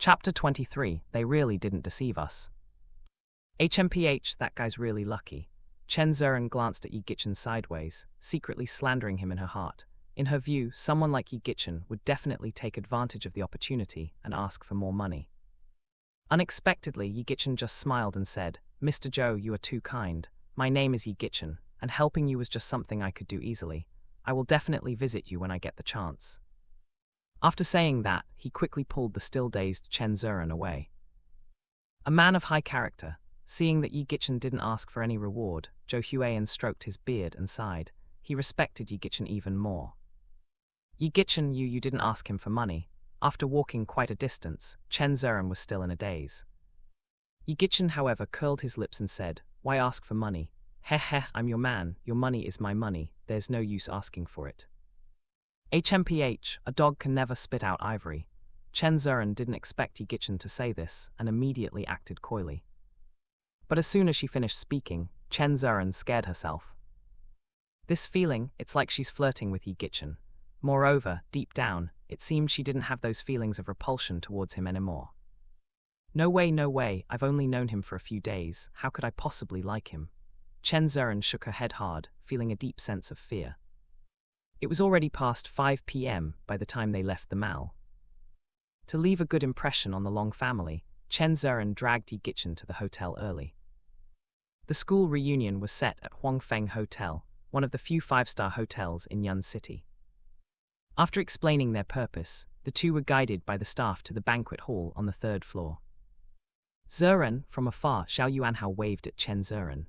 Chapter 23, They Really Didn't Deceive Us. HMPH, that guy's really lucky. Chen Zuren glanced at Yi Gichen sideways, secretly slandering him in her heart. In her view, someone like Yi Gichen would definitely take advantage of the opportunity and ask for more money. Unexpectedly, Yi Gichen just smiled and said, "Mr. Zhou, you are too kind. My name is Yi Gichen, and helping you was just something I could do easily. I will definitely visit you when I get the chance." After saying that, he quickly pulled the still-dazed Chen Zuren away. A man of high character, seeing that Yi Gichen didn't ask for any reward, Zhou Huiyan stroked his beard and sighed. He respected Yi Gichen even more. "Yi Gichen, you didn't ask him for money." After walking quite a distance, Chen Zuren was still in a daze. Yi Gichen, however, curled his lips and said, "Why ask for money? Heh, I'm your man, your money is my money, there's no use asking for it." HMPH, a dog can never spit out ivory. Chen Zuren didn't expect Yi Gichen to say this and immediately acted coyly. But as soon as she finished speaking, Chen Zuren scared herself. This feeling, it's like she's flirting with Yi Gichen. Moreover, deep down, it seemed she didn't have those feelings of repulsion towards him anymore. No way, I've only known him for a few days, how could I possibly like him? Chen Zuren shook her head hard, feeling a deep sense of fear. It was already past 5 p.m. by the time they left the mall. To leave a good impression on the Long family, Chen Zuren dragged Yi Gichen to the hotel early. The school reunion was set at Huangfeng Hotel, one of the few five-star hotels in Yun City. After explaining their purpose, the two were guided by the staff to the banquet hall on the 3rd floor. Zuren, from afar, Zhao Yuanhao waved at Chen Zuren.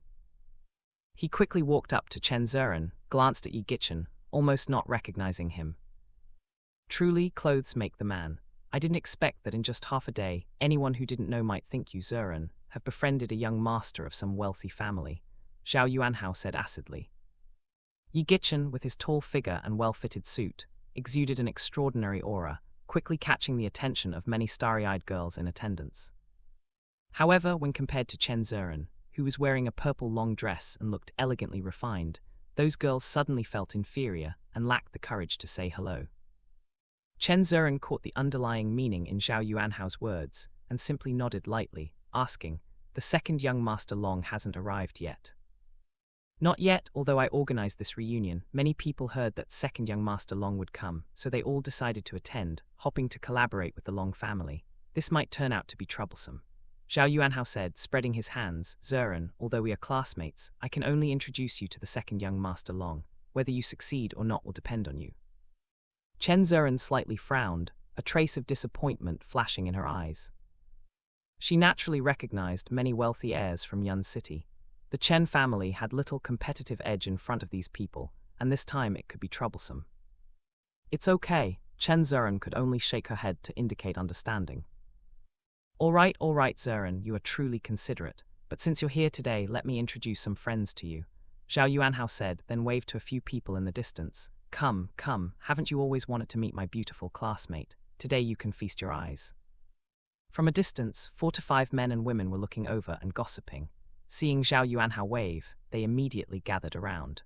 He quickly walked up to Chen Zuren, glanced at Yi Gichen, almost not recognizing him. "Truly, clothes make the man. I didn't expect that in just half a day, anyone who didn't know might think you, Zuren, have befriended a young master of some wealthy family," Zhao Yuanhao said acidly. Yi Gichen, with his tall figure and well-fitted suit, exuded an extraordinary aura, quickly catching the attention of many starry-eyed girls in attendance. However, when compared to Chen Zuren, who was wearing a purple long dress and looked elegantly refined, those girls suddenly felt inferior and lacked the courage to say hello. Chen Zuren caught the underlying meaning in Zhao Yuanhao's words and simply nodded lightly, asking, "The second young Master Long hasn't arrived yet?" "Not yet, although I organized this reunion. Many people heard that second young Master Long would come, so they all decided to attend, hoping to collaborate with the Long family. This might turn out to be troublesome." Zhao Yuanhao said, spreading his hands. "Zuren, although we are classmates, I can only introduce you to the second young Master Long. Whether you succeed or not will depend on you." Chen Zuren slightly frowned, a trace of disappointment flashing in her eyes. She naturally recognized many wealthy heirs from Yun City. The Chen family had little competitive edge in front of these people, and this time it could be troublesome. "It's okay," Chen Zuren could only shake her head to indicate understanding. All right, Zuren, you are truly considerate, but since you're here today, let me introduce some friends to you," Zhao Yuanhao said, then waved to a few people in the distance. Come, haven't you always wanted to meet my beautiful classmate? Today you can feast your eyes." From a distance, 4 to 5 men and women were looking over and gossiping. Seeing Zhao Yuanhao wave, they immediately gathered around.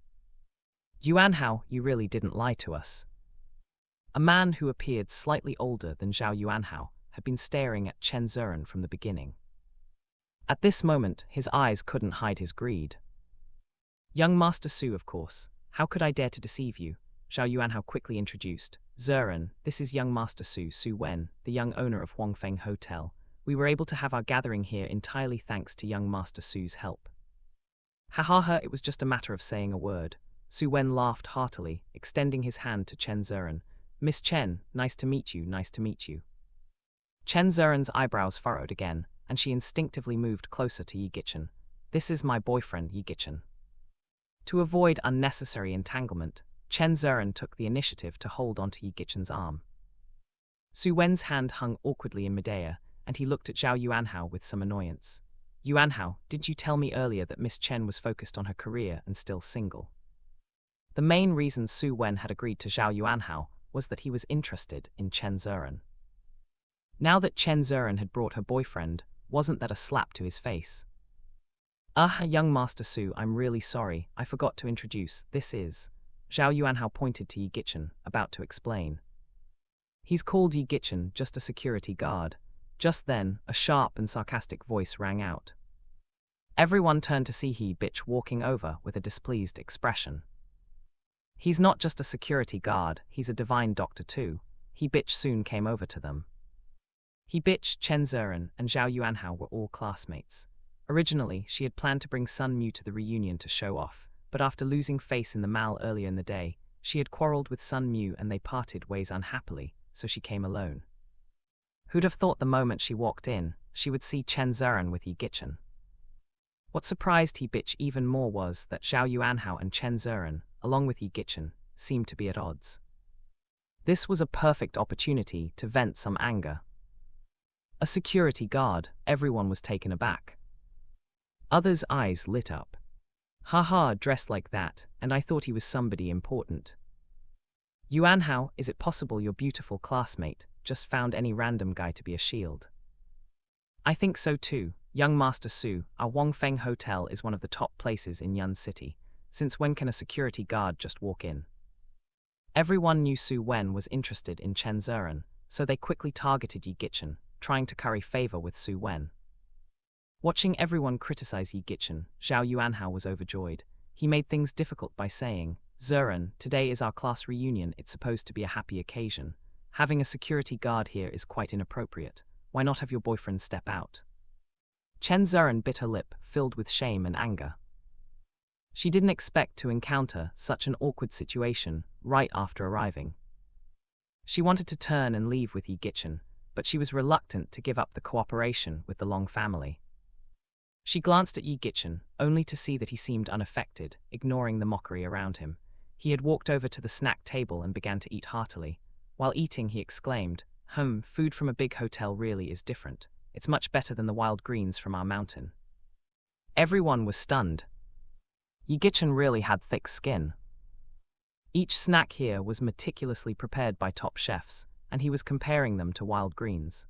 "Yuanhao, you really didn't lie to us." A man who appeared slightly older than Zhao Yuanhao had been staring at Chen Zuren from the beginning. At this moment, his eyes couldn't hide his greed. "Young Master Su, of course. How could I dare to deceive you?" Zhao Yuanhao quickly introduced. "Zuren, this is young Master Su, Su Wen, the young owner of Huangfeng Hotel. We were able to have our gathering here entirely thanks to young Master Su's help." "Ha, it was just a matter of saying a word." Su Wen laughed heartily, extending his hand to Chen Zuren. "Miss Chen, nice to meet you. Chen Zuren's eyebrows furrowed again, and she instinctively moved closer to Yi Gichen. "This is my boyfriend, Yi Gichen." To avoid unnecessary entanglement, Chen Zuren took the initiative to hold onto Yi Gichen's arm. Su Wen's hand hung awkwardly in midair, and he looked at Zhao Yuanhao with some annoyance. "Yuanhao, didn't you tell me earlier that Miss Chen was focused on her career and still single?" The main reason Su Wen had agreed to Zhao Yuanhao was that he was interested in Chen Zuren. Now that Chen Zuren had brought her boyfriend, wasn't that a slap to his face? Young Master Su, I'm really sorry, I forgot to introduce, this is..." Zhao Yuanhao pointed to Yi Gichen, about to explain. "He's called Yi Gichen, just a security guard." Just then, a sharp and sarcastic voice rang out. Everyone turned to see he bitch walking over with a displeased expression. He's not just a security guard, he's a divine doctor too. He bitch soon came over to them. He bitch, Chen Ziren, and Zhao Yuanhao were all classmates. Originally, she had planned to bring Sun Mu to the reunion to show off, but after losing face in the mall earlier in the day, she had quarreled with Sun Mu and they parted ways unhappily, so she came alone. Who'd have thought the moment she walked in, she would see Chen Ziren with Yi Gichen. What surprised He bitch even more was that Zhao Yuanhao and Chen Ziren, along with Yi Gichen, seemed to be at odds. This was a perfect opportunity to vent some anger. A security guard, everyone was taken aback. Others' eyes lit up. Haha, dressed like that, and I thought he was somebody important. Yuanhao, is it possible your beautiful classmate just found any random guy to be a shield? I think so too. Young Master Su, our Wangfeng Hotel is one of the top places in Yun City. Since when can a security guard just walk in? Everyone knew Su Wen was interested in Chen Ziren, so they quickly targeted Yi Gichen, trying to curry favor with Su Wen. Watching everyone criticize Yi Gichen, Zhao Yuanhao was overjoyed. He made things difficult by saying, Ziren, today is our class reunion, it's supposed to be a happy occasion. Having a security guard here is quite inappropriate. Why not have your boyfriend step out? Chen Ziren bit her lip, filled with shame and anger. She didn't expect to encounter such an awkward situation right after arriving. She wanted to turn and leave with Yi Gichen, but she was reluctant to give up the cooperation with the Long family. She glanced at Yi Gichen, only to see that he seemed unaffected, ignoring the mockery around him. He had walked over to the snack table and began to eat heartily. While eating, he exclaimed, food from a big hotel really is different. It's much better than the wild greens from our mountain. Everyone was stunned. Yi Gichen really had thick skin. Each snack here was meticulously prepared by top chefs, and he was comparing them to wild greens.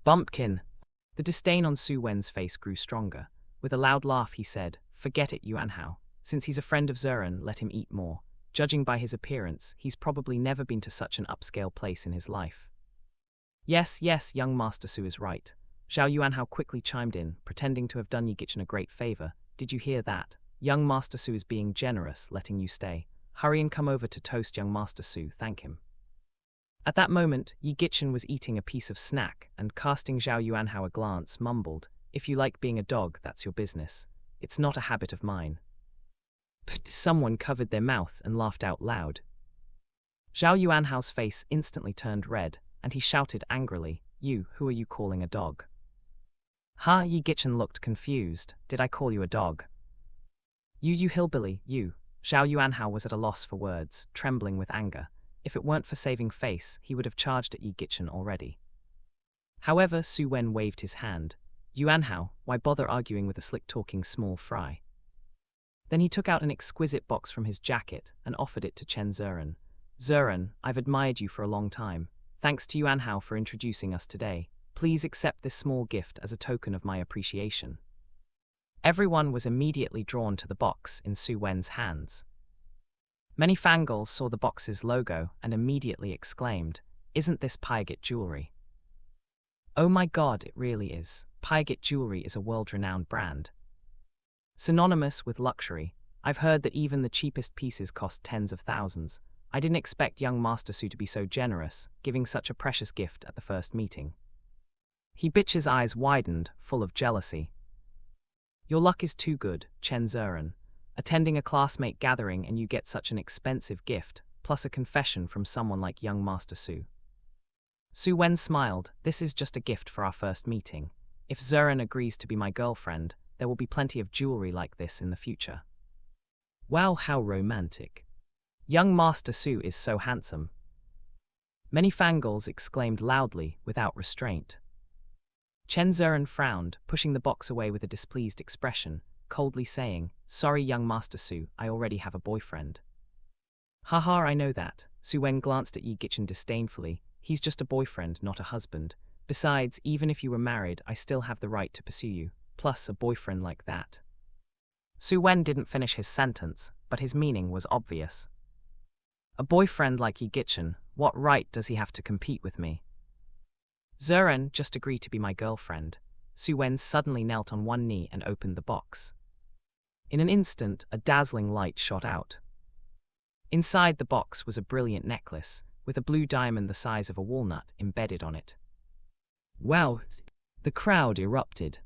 Bumpkin! The disdain on Su Wen's face grew stronger. With a loud laugh he said, forget it, Yuanhao. Since he's a friend of Ziren, let him eat more. Judging by his appearance, he's probably never been to such an upscale place in his life. Yes, young Master Su is right. Zhao Yuanhao quickly chimed in, pretending to have done Yi Gichen a great favor. Did you hear that? Young Master Su is being generous, letting you stay. Hurry and come over to toast young Master Su, thank him. At that moment, Yi Gichen was eating a piece of snack and casting Zhao Yuanhao a glance, mumbled, if you like being a dog, that's your business. It's not a habit of mine. Someone covered their mouth and laughed out loud. Zhao Yuanhao's face instantly turned red, and he shouted angrily, who are you calling a dog? Yi Gichen looked confused. Did I call you a dog? You hillbilly, you. Zhao Yuanhao was at a loss for words, trembling with anger. If it weren't for saving face, he would have charged at Yi Gichen already. However, Su Wen waved his hand. Yuanhao, why bother arguing with a slick-talking small fry? Then he took out an exquisite box from his jacket and offered it to Chen Ziren. Ziren, I've admired you for a long time. Thanks to Yuanhao for introducing us today. Please accept this small gift as a token of my appreciation. Everyone was immediately drawn to the box in Su Wen's hands. Many fangirls saw the box's logo and immediately exclaimed, isn't this Pyget jewelry? Oh my god, it really is. Pyget jewelry is a world-renowned brand. Synonymous with luxury, I've heard that even the cheapest pieces cost tens of thousands. I didn't expect young Master Su to be so generous, giving such a precious gift at the first meeting. He bitch's eyes widened, full of jealousy. Your luck is too good, Chen Ziren. Attending a classmate gathering and you get such an expensive gift, plus a confession from someone like young Master Su. Su Wen smiled, this is just a gift for our first meeting. If Ziren agrees to be my girlfriend, there will be plenty of jewelry like this in the future. Wow, how romantic. Young Master Su is so handsome. Many fangirls exclaimed loudly, without restraint. Chen Ziren frowned, pushing the box away with a displeased expression, coldly saying, sorry young Master Su, I already have a boyfriend. Haha, I know that. Su Wen glanced at Yi Gichen disdainfully. He's just a boyfriend, not a husband. Besides, even if you were married, I still have the right to pursue you. Plus, a boyfriend like that. Su Wen didn't finish his sentence, but his meaning was obvious. A boyfriend like Yi Gichen, what right does he have to compete with me? Zuren, just agree to be my girlfriend. Su Wen suddenly knelt on one knee and opened the box. In an instant, a dazzling light shot out. Inside the box was a brilliant necklace, with a blue diamond the size of a walnut embedded on it. Wow! The crowd erupted.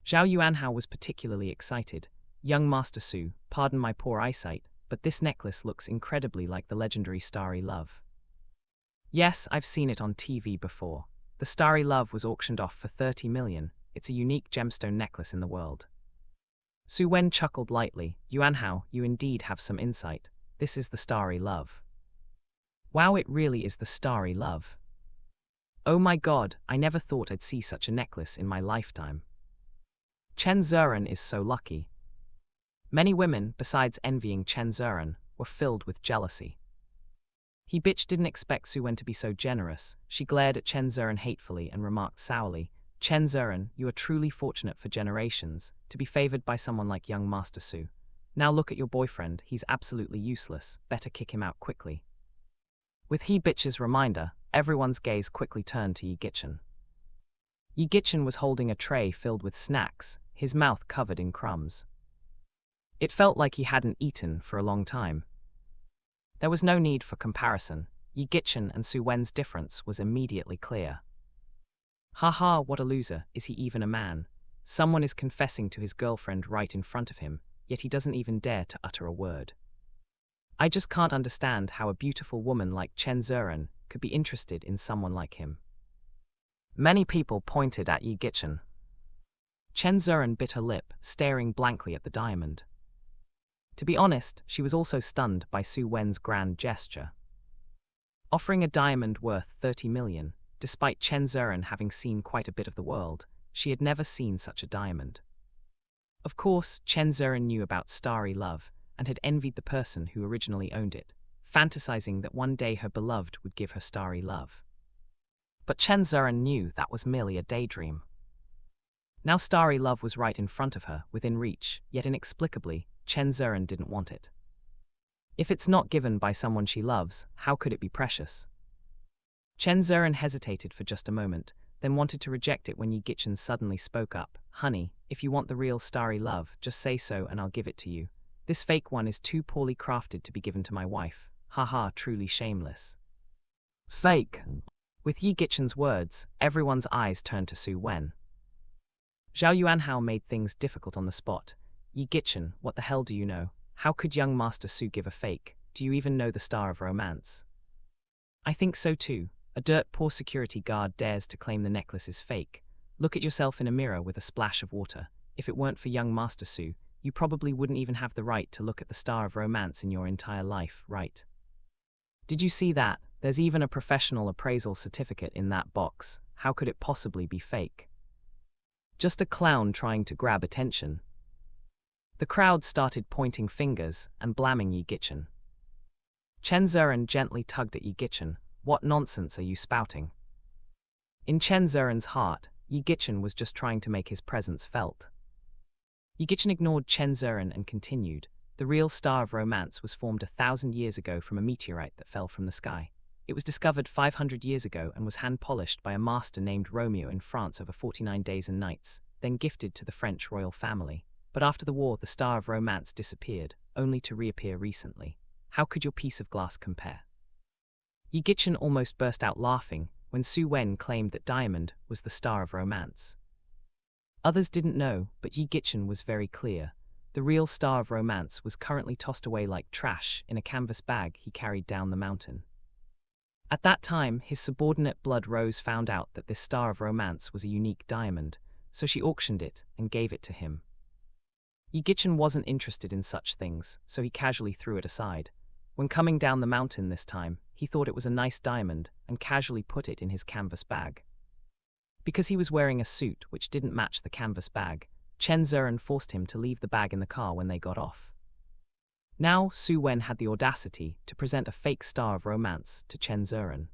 Zhao Yuanhao was particularly excited. Young Master Su, pardon my poor eyesight, but this necklace looks incredibly like the legendary Starry Love. Yes, I've seen it on TV before. The Starry Love was auctioned off for 30 million. It's a unique gemstone necklace in the world. Su Wen chuckled lightly. Yuanhao, you indeed have some insight. This is the Starry Love. Wow, it really is the Starry Love. Oh my god, I never thought I'd see such a necklace in my lifetime. Chen Zuren is so lucky. Many women, besides envying Chen Zuren, were filled with jealousy. He bitch didn't expect Su Wen to be so generous. She glared at Chen Zuren hatefully and remarked sourly, Chen Zuren, you are truly fortunate for generations to be favored by someone like young Master Su. Now look at your boyfriend, he's absolutely useless, better kick him out quickly. With he bitch's reminder, everyone's gaze quickly turned to Yi Gichen. Yi Gichen was holding a tray filled with snacks, his mouth covered in crumbs. It felt like he hadn't eaten for a long time. There was no need for comparison. Yi Gichen and Su Wen's difference was immediately clear. Haha, what a loser, is he even a man? Someone is confessing to his girlfriend right in front of him, yet he doesn't even dare to utter a word. I just can't understand how a beautiful woman like Chen Zuren could be interested in someone like him. Many people pointed at Yi Gichen. Chen Zuren bit her lip, staring blankly at the diamond. To be honest, she was also stunned by Su Wen's grand gesture. Offering a diamond worth 30 million, despite Chen Zuren having seen quite a bit of the world, she had never seen such a diamond. Of course, Chen Zuren knew about Starry Love and had envied the person who originally owned it, fantasizing that one day her beloved would give her Starry Love. But Chen Zuren knew that was merely a daydream. Now Starry Love was right in front of her, within reach, yet inexplicably, Chen Zuren didn't want it. If it's not given by someone she loves, how could it be precious? Chen Zuren hesitated for just a moment, then wanted to reject it when Yi Gichen suddenly spoke up. Honey, if you want the real Starry Love, just say so and I'll give it to you. This fake one is too poorly crafted to be given to my wife. Haha, truly shameless. Fake. With Yi Gichen's words, everyone's eyes turned to Su Wen. Zhao Yuanhao made things difficult on the spot. Yi Gichen, what the hell do you know? How could young Master Su give a fake? Do you even know the Star of Romance? I think so too. A dirt poor security guard dares to claim the necklace is fake. Look at yourself in a mirror with a splash of water. If it weren't for young Master Su, you probably wouldn't even have the right to look at the Star of Romance in your entire life, right? Did you see that? There's even a professional appraisal certificate in that box. How could it possibly be fake? Just a clown trying to grab attention. The crowd started pointing fingers and blaming Yi Gichen. Chen Zuren gently tugged at Yi Gichen. What nonsense are you spouting? In Chen Zuren's heart, Yi Gichen was just trying to make his presence felt. Yi Gichen ignored Chen Zuren and continued. The real Star of Romance was formed 1,000 years ago from a meteorite that fell from the sky. It was discovered 500 years ago and was hand-polished by a master named Romeo in France over 49 days and nights, then gifted to the French royal family. But after the war, the Star of Romance disappeared, only to reappear recently. How could your piece of glass compare? Yi Gichen almost burst out laughing when Su Wen claimed that diamond was the Star of Romance. Others didn't know, but Yi Gichen was very clear. The real Star of Romance was currently tossed away like trash in a canvas bag he carried down the mountain. At that time, his subordinate Blood Rose found out that this Star of Romance was a unique diamond, so she auctioned it and gave it to him. Yi Gichen wasn't interested in such things, so he casually threw it aside. When coming down the mountain this time, he thought it was a nice diamond and casually put it in his canvas bag. Because he was wearing a suit which didn't match the canvas bag, Chen Zuren forced him to leave the bag in the car when they got off. Now, Su Wen had the audacity to present a fake Star of Romance to Chen Zuren.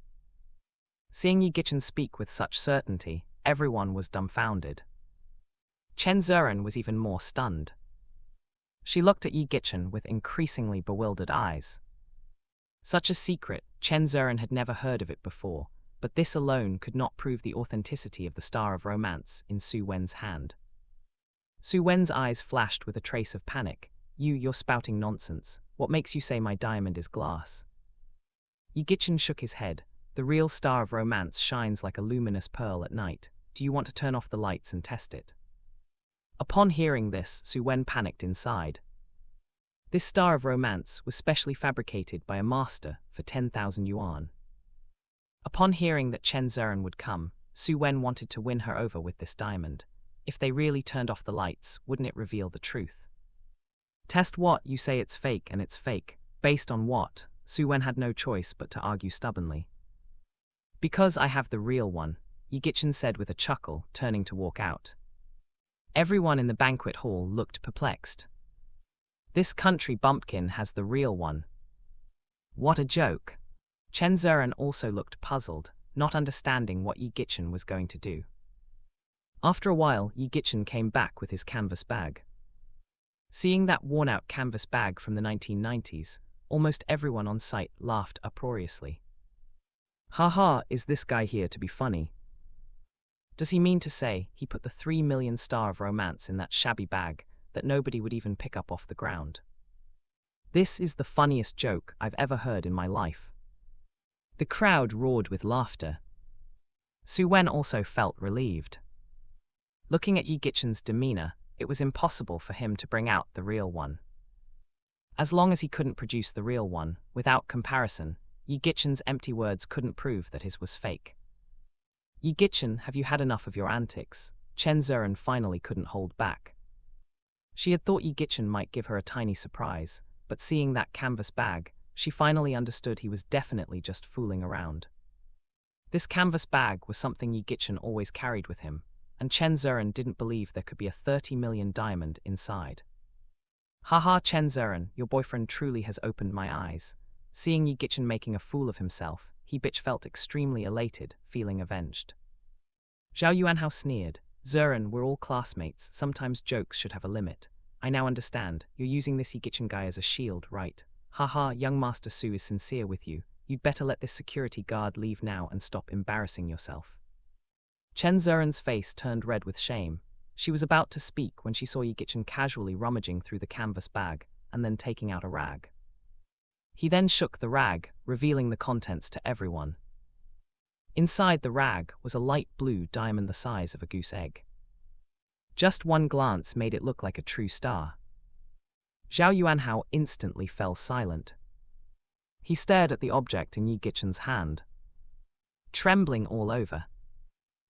Seeing Yi Gichen speak with such certainty, everyone was dumbfounded. Chen Zuren was even more stunned. She looked at Yi Gichen with increasingly bewildered eyes. Such a secret, Chen Zuren had never heard of it before. but this alone could not prove the authenticity of the Star of Romance in Su Wen's hand. Su Wen's eyes flashed with a trace of panic. You're spouting nonsense. What makes you say my diamond is glass? Yi Gichen shook his head. The real Star of Romance shines like a luminous pearl at night. Do you want to turn off the lights and test it? Upon hearing this, Su Wen panicked inside. This Star of Romance was specially fabricated by a master for 10,000 yuan. Upon hearing that Chen Zeren would come, Su Wen wanted to win her over with this diamond. If they really turned off the lights, wouldn't it reveal the truth? Test what? You say it's fake, and it's fake. Based on what? Su Wen had no choice but to argue stubbornly. Because I have the real one, Yi Gichen said with a chuckle, turning to walk out. Everyone in the banquet hall looked perplexed. This country bumpkin has the real one. What a joke. Chen Zeren also looked puzzled, not understanding what Yi Gichen was going to do. After a while, Yi Gichen came back with his canvas bag. Seeing that worn-out canvas bag from the 1990s, almost everyone on site laughed uproariously. Haha, is this guy here to be funny? Does he mean to say he put the 3 million Star of Romance in that shabby bag that nobody would even pick up off the ground? This is the funniest joke I've ever heard in my life. The crowd roared with laughter. Su Wen also felt relieved. Looking at Yi Gichen's demeanor, it was impossible for him to bring out the real one. As long as he couldn't produce the real one, without comparison, Yi Gichen's empty words couldn't prove that his was fake. Yi Gichen, have you had enough of your antics? Chen Zeren finally couldn't hold back. She had thought Yi Gichen might give her a tiny surprise, but seeing that canvas bag, she finally understood he was definitely just fooling around. This canvas bag was something Yi Gichen always carried with him, and Chen Zeren didn't believe there could be a 30 million diamond inside. Haha, Chen Zeren, your boyfriend truly has opened my eyes. Seeing Yi Gichen making a fool of himself, he felt extremely elated, feeling avenged. Zhao Yuanhao sneered. Zeren, we're all classmates, sometimes jokes should have a limit. I now understand, you're using this Yi Gichen guy as a shield, right? Haha, young Master Su is sincere with you. You'd better let this security guard leave now and stop embarrassing yourself. Chen Zeren's face turned red with shame. She was about to speak when she saw Yi Gichen casually rummaging through the canvas bag and then taking out a rag. He then shook the rag, revealing the contents to everyone. Inside the rag was a light blue diamond the size of a goose egg. Just one glance made it look like a true star. Zhao Yuanhao instantly fell silent. He stared at the object in Yi Gichen's hand, trembling all over.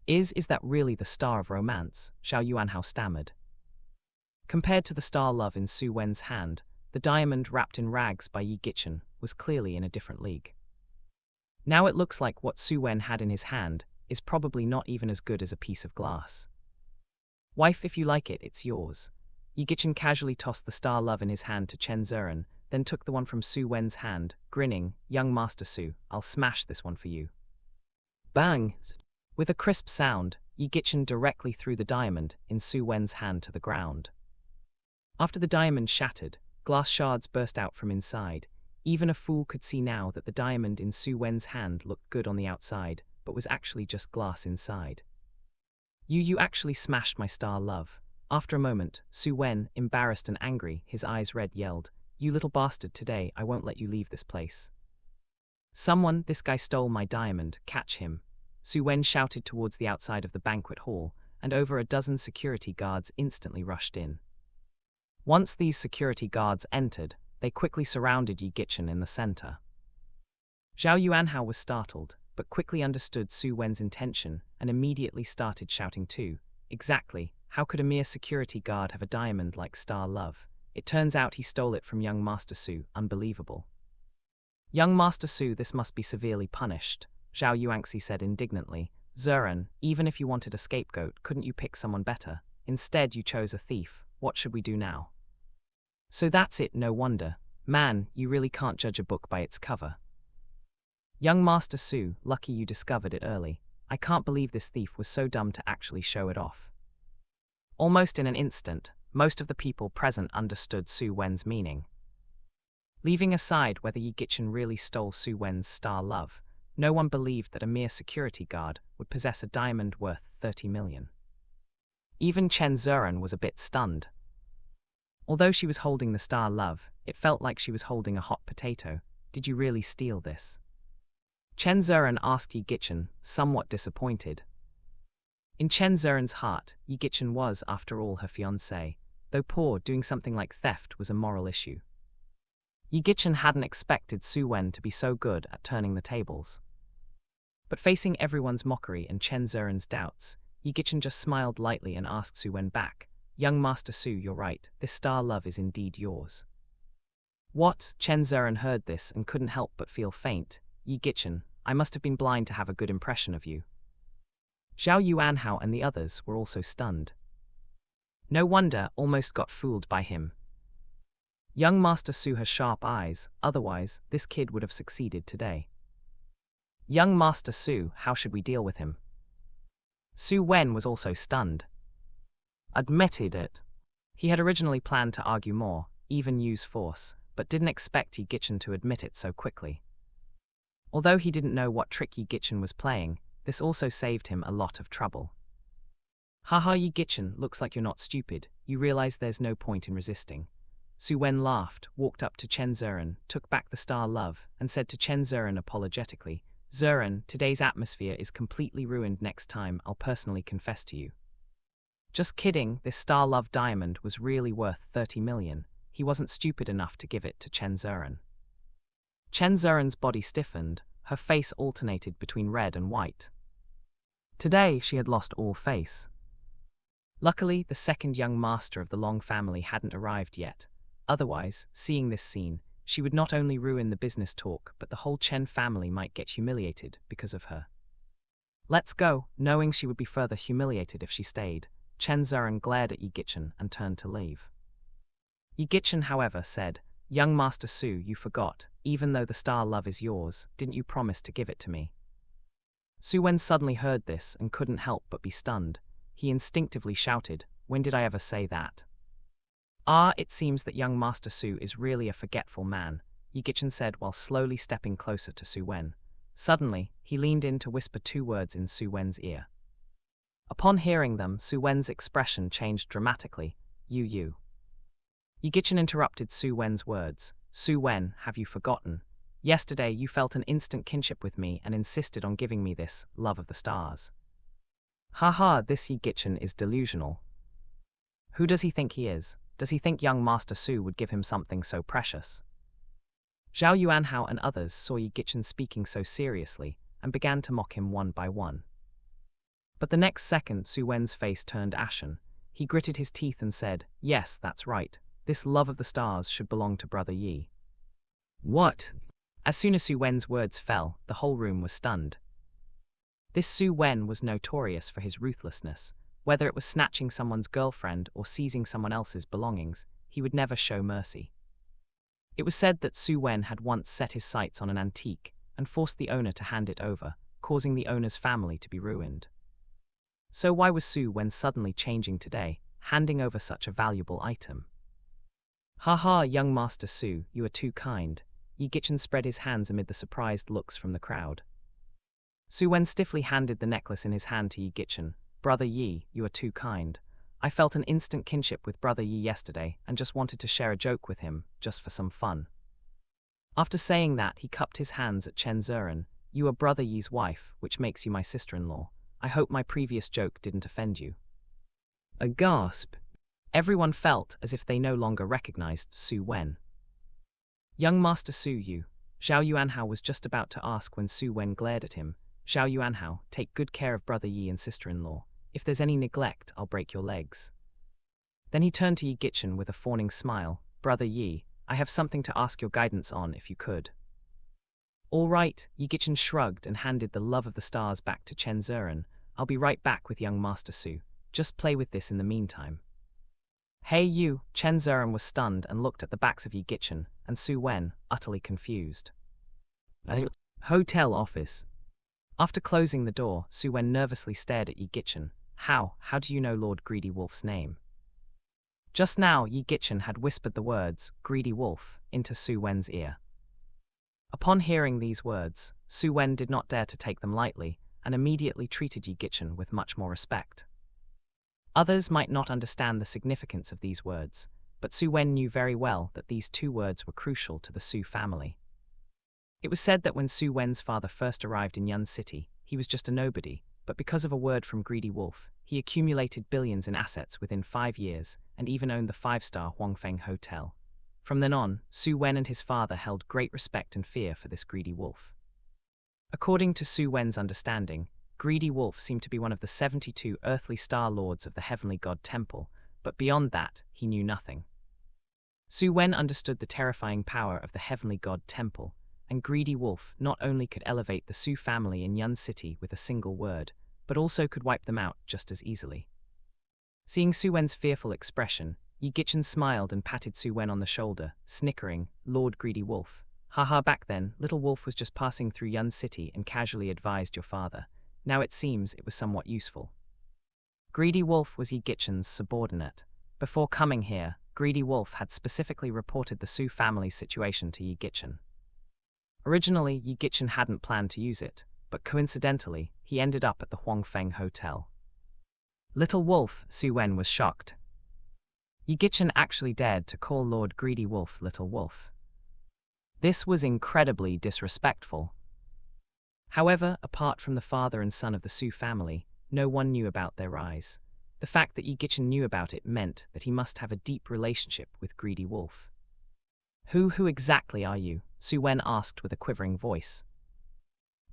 Is that really the Star of Romance? Zhao Yuanhao stammered. Compared to the star love in Su Wen's hand, the diamond wrapped in rags by Yi Gichen was clearly in a different league. Now it looks like what Su Wen had in his hand is probably not even as good as a piece of glass. Wife, if you like it, it's yours. Yi Gichen casually tossed the star love in his hand to Chen Zeren, then took the one from Su Wen's hand, grinning, young Master Su, I'll smash this one for you. Bang! With a crisp sound, Yi Gichen directly threw the diamond in Su Wen's hand to the ground. After the diamond shattered, glass shards burst out from inside. Even a fool could see now that the diamond in Su Wen's hand looked good on the outside, but was actually just glass inside. You actually smashed my star love. After a moment, Su Wen, embarrassed and angry, his eyes red, yelled, You little bastard, today I won't let you leave this place. Someone, this guy stole my diamond, catch him. Su Wen shouted towards the outside of the banquet hall, and over a dozen security guards instantly rushed in. Once these security guards entered, they quickly surrounded Yi Gichen in the center. Zhao Yuanhao was startled, but quickly understood Su Wen's intention and immediately started shouting too. Exactly, how could a mere security guard have a diamond like Star Love? It turns out he stole it from young Master Su, unbelievable. Young Master Su, this must be severely punished, Zhao Yuanxi said indignantly. Zeren, even if you wanted a scapegoat, couldn't you pick someone better? Instead you chose a thief. What should we do now? So that's it, no wonder. Man, you really can't judge a book by its cover. Young Master Su, lucky you discovered it early. I can't believe this thief was so dumb to actually show it off. Almost in an instant, most of the people present understood Su Wen's meaning. Leaving aside whether Yi Gichen really stole Su Wen's Star Love, No one believed that a mere security guard would possess a diamond worth 30 million. Even Chen Zuren was a bit stunned. Although she was holding the star love, it felt like she was holding a hot potato. Did you really steal this? Chen Zuren asked Yi Gichen, somewhat disappointed. In Chen Zuren's heart, Yi Gichen was, after all, her fiancé. Though poor, doing something like theft was a moral issue. Yi Gichen hadn't expected Su Wen to be so good at turning the tables. But facing everyone's mockery and Chen Zuren's doubts, Yi Gichen just smiled lightly and asked Su Wen back, "Young Master Su, you're right, this star love is indeed yours." What? Chen Zuren heard this and couldn't help but feel faint. Yi Gichen, I must have been blind to have a good impression of you. Zhao Yuanhao and the others were also stunned. No wonder, almost got fooled by him. Young Master Su has sharp eyes, otherwise, this kid would have succeeded today. Young Master Su, how should we deal with him? Su Wen was also stunned. Admitted it. He had originally planned to argue more, even use force, but didn't expect Yi Gichen to admit it so quickly. Although he didn't know what trick Yi Gichen was playing, this also saved him a lot of trouble. Haha, Yi Gichen, looks like you're not stupid. You realize there's no point in resisting. Su Wen laughed, walked up to Chen Zuren, took back the star love, and said to Chen Zuren apologetically, "Zuren, today's atmosphere is completely ruined. Next time, I'll personally confess to you." Just kidding, this star love diamond was really worth 30 million. He wasn't stupid enough to give it to Chen Zuren. Chen Zuren's body stiffened, her face alternated between red and white. Today, she had lost all face. Luckily, the second young master of the Long family hadn't arrived yet. Otherwise, seeing this scene, she would not only ruin the business talk, but the whole Chen family might get humiliated because of her. Let's go, knowing she would be further humiliated if she stayed. Chen Zuren glared at Yi Gichen and turned to leave. Yi Gichen, however, said, "Young Master Su, you forgot, even though the star love is yours, didn't you promise to give it to me?" Su Wen suddenly heard this and couldn't help but be stunned. He instinctively shouted, "When did I ever say that?" "Ah, it seems that young Master Su is really a forgetful man," Yi Gichen said while slowly stepping closer to Su Wen. Suddenly, he leaned in to whisper 2 words in Su Wen's ear. Upon hearing them, Su Wen's expression changed dramatically. You. Yi Gichen interrupted Su Wen's words. "Su Wen, have you forgotten? Yesterday you felt an instant kinship with me and insisted on giving me this love of the stars." Haha, this Yi Gichen is delusional. Who does he think he is? Does he think young Master Su would give him something so precious? Zhao Yuanhao and others saw Yi Gichen speaking so seriously and began to mock him one by one. But the next second, Su Wen's face turned ashen. He gritted his teeth and said, "Yes, that's right. This love of the stars should belong to Brother Yi." What? As soon as Su Wen's words fell, the whole room was stunned. This Su Wen was notorious for his ruthlessness. Whether it was snatching someone's girlfriend or seizing someone else's belongings, he would never show mercy. It was said that Su Wen had once set his sights on an antique and forced the owner to hand it over, causing the owner's family to be ruined. So why was Su Wen suddenly changing today, handing over such a valuable item? Haha, young Master Su, you are too kind. Yi Gichen spread his hands amid the surprised looks from the crowd. Su Wen stiffly handed the necklace in his hand to Yi Gichen. "Brother Yi, you are too kind. I felt an instant kinship with Brother Yi yesterday and just wanted to share a joke with him, just for some fun." After saying that, he cupped his hands at Chen Zuren. "You are Brother Yi's wife, which makes you my sister-in-law. I hope my previous joke didn't offend you." A gasp. Everyone felt as if they no longer recognized Su Wen. "Young Master Su, you." Zhao Yuanhao was just about to ask when Su Wen glared at him. "Zhao Yuanhao, take good care of Brother Yi and sister-in-law. If there's any neglect, I'll break your legs." Then he turned to Yi Gichen with a fawning smile. "Brother Yi, I have something to ask your guidance on if you could." "All right," Yi Gichen shrugged and handed the love of the stars back to Chen Zuren. "I'll be right back with young Master Su. Just play with this in the meantime." "Hey you," Chen Zuren was stunned and looked at the backs of Yi Gichen and Su Wen, utterly confused. Hotel office. After closing the door, Su Wen nervously stared at Yi Gichen. How do you know Lord Greedy Wolf's name?" Just now, Yi Gichen had whispered the words, "Greedy Wolf," into Su Wen's ear. Upon hearing these words, Su Wen did not dare to take them lightly and immediately treated Yi Gichen with much more respect. Others might not understand the significance of these words, but Su Wen knew very well that these two words were crucial to the Su family. It was said that when Su Wen's father first arrived in Yun City, he was just a nobody, but because of a word from Greedy Wolf, he accumulated billions in assets within 5 years and even owned the 5-star Huangfeng Hotel. From then on, Su Wen and his father held great respect and fear for this Greedy Wolf. According to Su Wen's understanding, Greedy Wolf seemed to be one of the 72 earthly star lords of the Heavenly God Temple, but beyond that, he knew nothing. Su Wen understood the terrifying power of the Heavenly God Temple, and Greedy Wolf not only could elevate the Su family in Yun City with a single word, but also could wipe them out just as easily. Seeing Su Wen's fearful expression, Yi Gichen smiled and patted Su Wen on the shoulder, snickering, "Lord Greedy Wolf. Haha, back then, little Wolf was just passing through Yun City and casually advised your father. Now it seems it was somewhat useful." Greedy Wolf was Yi Gichen's subordinate. Before coming here, Greedy Wolf had specifically reported the Su family's situation to Yi Gichen. Originally, Yi Gichen hadn't planned to use it, but coincidentally, he ended up at the Huangfeng Hotel. Little Wolf, Su Wen was shocked. Yi Gichen actually dared to call Lord Greedy Wolf Little Wolf. This was incredibly disrespectful. However, apart from the father and son of the Su family, no one knew about their rise. The fact that Yi Gichen knew about it meant that he must have a deep relationship with Greedy Wolf. Who exactly are you?" Su Wen asked with a quivering voice.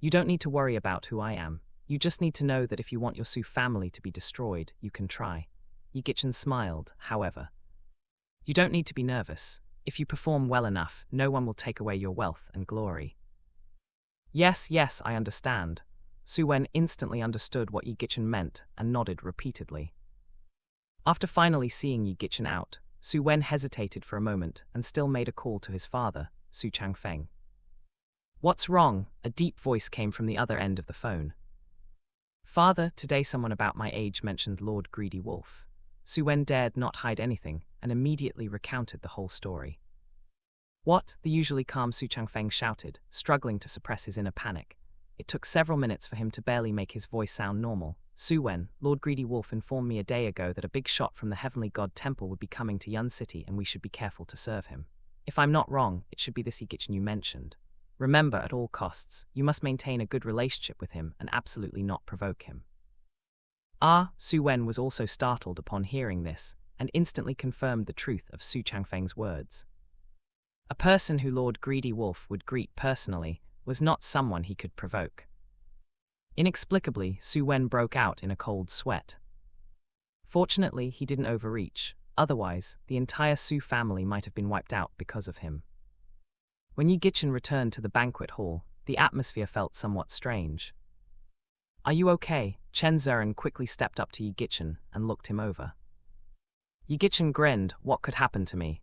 "You don't need to worry about who I am. You just need to know that if you want your Su family to be destroyed, you can try." Yi Gichen smiled, however. "You don't need to be nervous. If you perform well enough, no one will take away your wealth and glory." Yes, I understand." Su Wen instantly understood what Yi Gichen meant and nodded repeatedly. After finally seeing Yi Gichen out, Su Wen hesitated for a moment and still made a call to his father, Su Changfeng. "What's wrong?" a deep voice came from the other end of the phone. "Father, today someone about my age mentioned Lord Greedy Wolf." Su Wen dared not hide anything and immediately recounted the whole story. "What?" the usually calm Su Changfeng shouted, struggling to suppress his inner panic. It took several minutes for him to barely make his voice sound normal. "Su Wen, Lord Greedy Wolf informed me a day ago that a big shot from the Heavenly God Temple would be coming to Yun City and we should be careful to serve him. If I'm not wrong, it should be this Yi Gichen you mentioned. Remember, at all costs, you must maintain a good relationship with him and absolutely not provoke him." Su Wen was also startled upon hearing this, and instantly confirmed the truth of Su Changfeng's words. A person who Lord Greedy Wolf would greet personally was not someone he could provoke. Inexplicably, Su Wen broke out in a cold sweat. Fortunately, he didn't overreach, otherwise, the entire Su family might have been wiped out because of him. When Yi Gichen returned to the banquet hall, the atmosphere felt somewhat strange. "Are you okay?" Chen Zuren quickly stepped up to Yi Gichen and looked him over. Yi Gichen grinned. "What could happen to me?"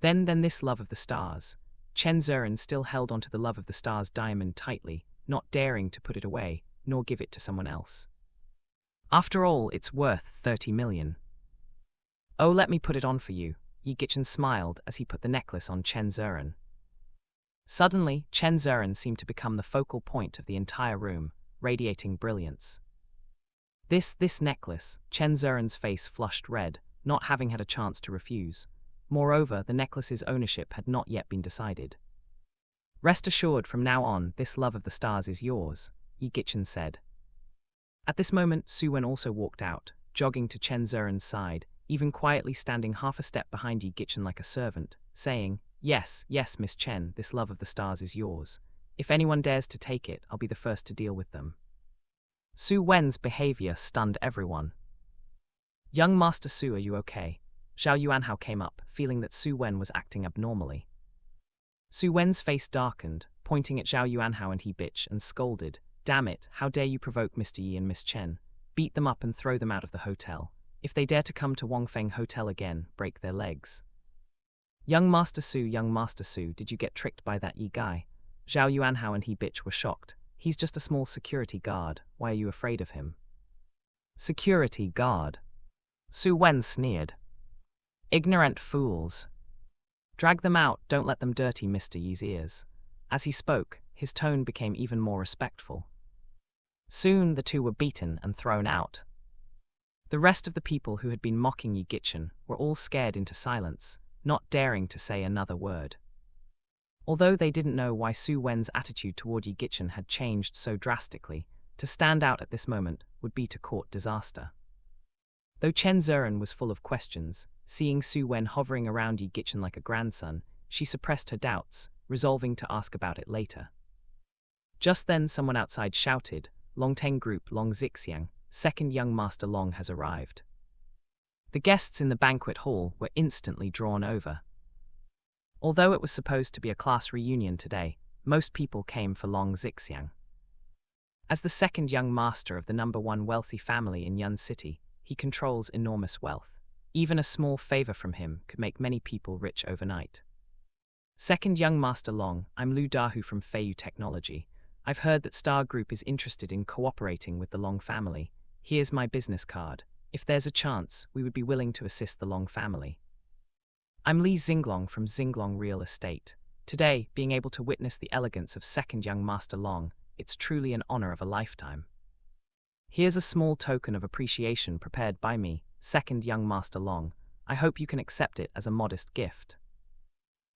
Then this love of the stars. Chen Zuren still held onto the love of the stars diamond tightly, not daring to put it away, nor give it to someone else. "After all, it's worth 30 million. "Oh, let me put it on for you." Yi Gichen smiled as he put the necklace on Chen Zuren. Suddenly, Chen Zuren seemed to become the focal point of the entire room, radiating brilliance. This necklace," Chen Zuren's face flushed red, not having had a chance to refuse. Moreover, the necklace's ownership had not yet been decided. "Rest assured, from now on, this love of the stars is yours," Yi Gichen said. At this moment, Su Wen also walked out, jogging to Chen Zuren's side, even quietly standing half a step behind Yi Gichen like a servant, saying, Yes, Miss Chen, this love of the stars is yours. If anyone dares to take it, I'll be the first to deal with them." Su Wen's behavior stunned everyone. "Young Master Su, are you okay?" Zhao Yuanhao came up, feeling that Su Wen was acting abnormally. Su Wen's face darkened, pointing at Zhao Yuanhao and he bitched and scolded, "Damn it, how dare you provoke Mr. Yi and Miss Chen? Beat them up and throw them out of the hotel. If they dare to come to Huangfeng Hotel again, break their legs." Young Master Su, did you get tricked by that Yi guy?" Zhao Yuanhao and he bitch were shocked. "He's just a small security guard. Why are you afraid of him?" "Security guard?" Su Wen sneered. "Ignorant fools. Drag them out, don't let them dirty Mr. Yi's ears." As he spoke, his tone became even more respectful. Soon the two were beaten and thrown out. The rest of the people who had been mocking Yi Gichin were all scared into silence, not daring to say another word. Although they didn't know why Su Wen's attitude toward Yi Gichin had changed so drastically, to stand out at this moment would be to court disaster. Though Chen Zuren was full of questions, seeing Su Wen hovering around Yi Gichin like a grandson, she suppressed her doubts, resolving to ask about it later. Just then someone outside shouted, "Longteng Group Long Zixiang, second young Master Long has arrived." The guests in the banquet hall were instantly drawn over. Although it was supposed to be a class reunion today, most people came for Long Zixiang. As the second young master of the #1 wealthy family in Yun City, he controls enormous wealth. Even a small favor from him could make many people rich overnight. Second young Master Long, I'm Lu Dahu from Feiyu Technology. I've heard that Star Group is interested in cooperating with the Long family. Here's my business card. If there's a chance, we would be willing to assist the Long family. I'm Li Xinglong from Xinglong Real Estate. Today, being able to witness the elegance of second young Master Long, it's truly an honor of a lifetime. Here's a small token of appreciation prepared by me, second young Master Long. I hope you can accept it as a modest gift.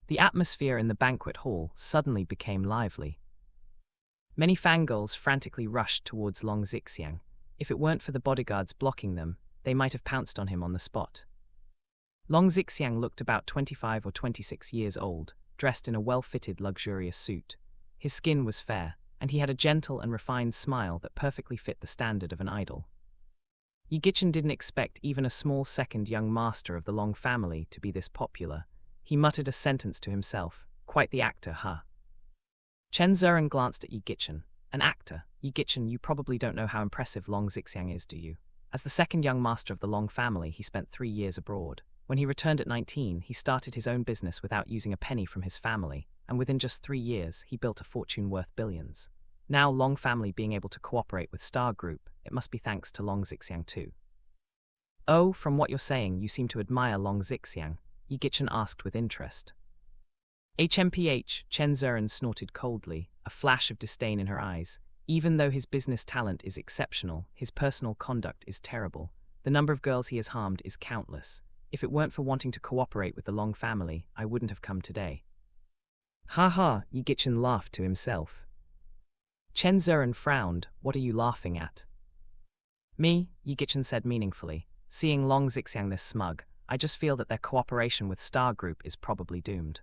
The atmosphere in the banquet hall suddenly became lively. Many fangirls frantically rushed towards Long Zixiang. If it weren't for the bodyguards blocking them, they might have pounced on him on the spot. Long Zixiang looked about 25 or 26 years old, dressed in a well-fitted luxurious suit. His skin was fair, and he had a gentle and refined smile that perfectly fit the standard of an idol. Yi Gichin didn't expect even a small second young master of the Long family to be this popular. He muttered a sentence to himself, quite the actor, huh? Chen Zuren glanced at Yi Gichin. An actor? Yi Gichin, you probably don't know how impressive Long Zixiang is, do you? As the second young master of the Long family, he spent 3 years abroad. When he returned at 19, he started his own business without using a penny from his family, and within just 3 years, he built a fortune worth billions. Now, Long family being able to cooperate with Star Group, it must be thanks to Long Zixiang too. Oh, from what you're saying, you seem to admire Long Zixiang, Yi Gichin asked with interest. HMPH, Chen Zuren snorted coldly, a flash of disdain in her eyes. Even though his business talent is exceptional, his personal conduct is terrible. The number of girls he has harmed is countless. If it weren't for wanting to cooperate with the Long family, I wouldn't have come today. Ha ha, Yi Gichin laughed to himself. Chen Zuren frowned. What are you laughing at? Me, Yi Gichin said meaningfully. Seeing Long Zixiang this smug, I just feel that their cooperation with Star Group is probably doomed.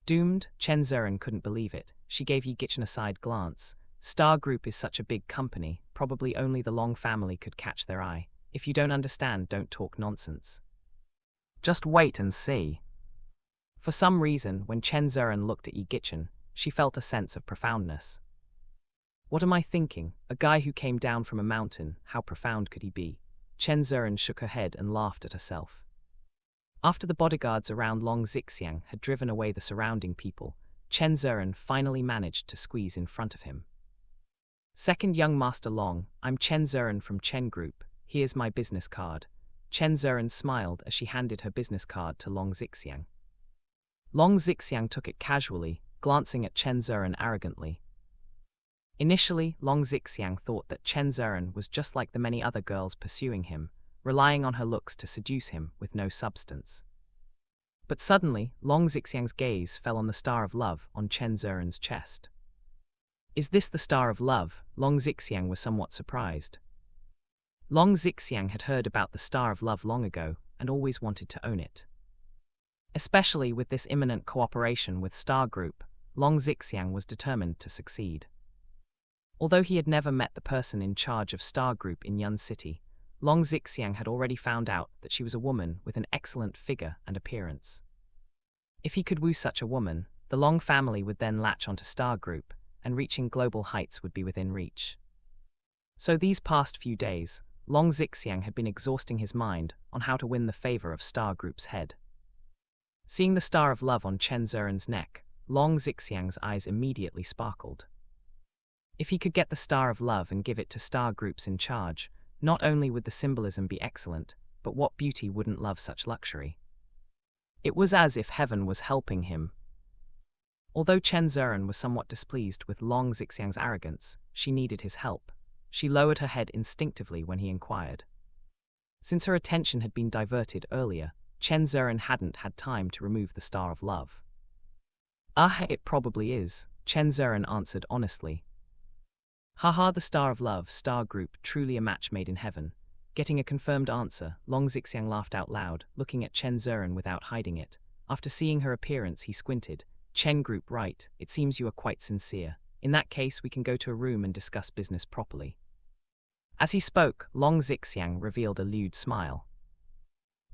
Doomed? Chen Zuren couldn't believe it. She gave Yi Gichin a side glance. Star Group is such a big company, probably only the Long family could catch their eye. If you don't understand, don't talk nonsense. Just wait and see. For some reason, when Chen Zuren looked at Yi Gichin, she felt a sense of profoundness. What am I thinking? A guy who came down from a mountain, how profound could he be? Chen Zuren shook her head and laughed at herself. After the bodyguards around Long Zixiang had driven away the surrounding people, Chen Zuren finally managed to squeeze in front of him. Second young Master Long, I'm Chen Zuren from Chen Group. Here's my business card. Chen Zuren smiled as she handed her business card to Long Zixiang. Long Zixiang took it casually, glancing at Chen Zuren arrogantly. Initially, Long Zixiang thought that Chen Zuren was just like the many other girls pursuing him, relying on her looks to seduce him with no substance. But suddenly, Long Zixiang's gaze fell on the star of love on Chen Zuren's chest. Is this the star of love? Long Zixiang was somewhat surprised. Long Zixiang had heard about the star of love long ago and always wanted to own it. Especially with this imminent cooperation with Star Group, Long Zixiang was determined to succeed. Although he had never met the person in charge of Star Group in Yun City, Long Zixiang had already found out that she was a woman with an excellent figure and appearance. If he could woo such a woman, the Long family would then latch onto Star Group, and reaching global heights would be within reach. So these past few days, Long Zixiang had been exhausting his mind on how to win the favor of Star Group's head. Seeing the star of love on Chen Zuren's neck, Long Zixiang's eyes immediately sparkled. If he could get the star of love and give it to Star Group's in charge, not only would the symbolism be excellent, but what beauty wouldn't love such luxury? It was as if heaven was helping him. Although Chen Zuren was somewhat displeased with Long Zixiang's arrogance, she needed his help. She lowered her head instinctively when he inquired. Since her attention had been diverted earlier, Chen Zuren hadn't had time to remove the Star of Love. It probably is, Chen Zuren answered honestly. Haha, the Star of Love, star group, truly a match made in heaven. Getting a confirmed answer, Long Zixiang laughed out loud, looking at Chen Zuren without hiding it. After seeing her appearance, he squinted. Chen Group, right, it seems you are quite sincere. In that case, we can go to a room and discuss business properly. As he spoke, Long Zixiang revealed a lewd smile.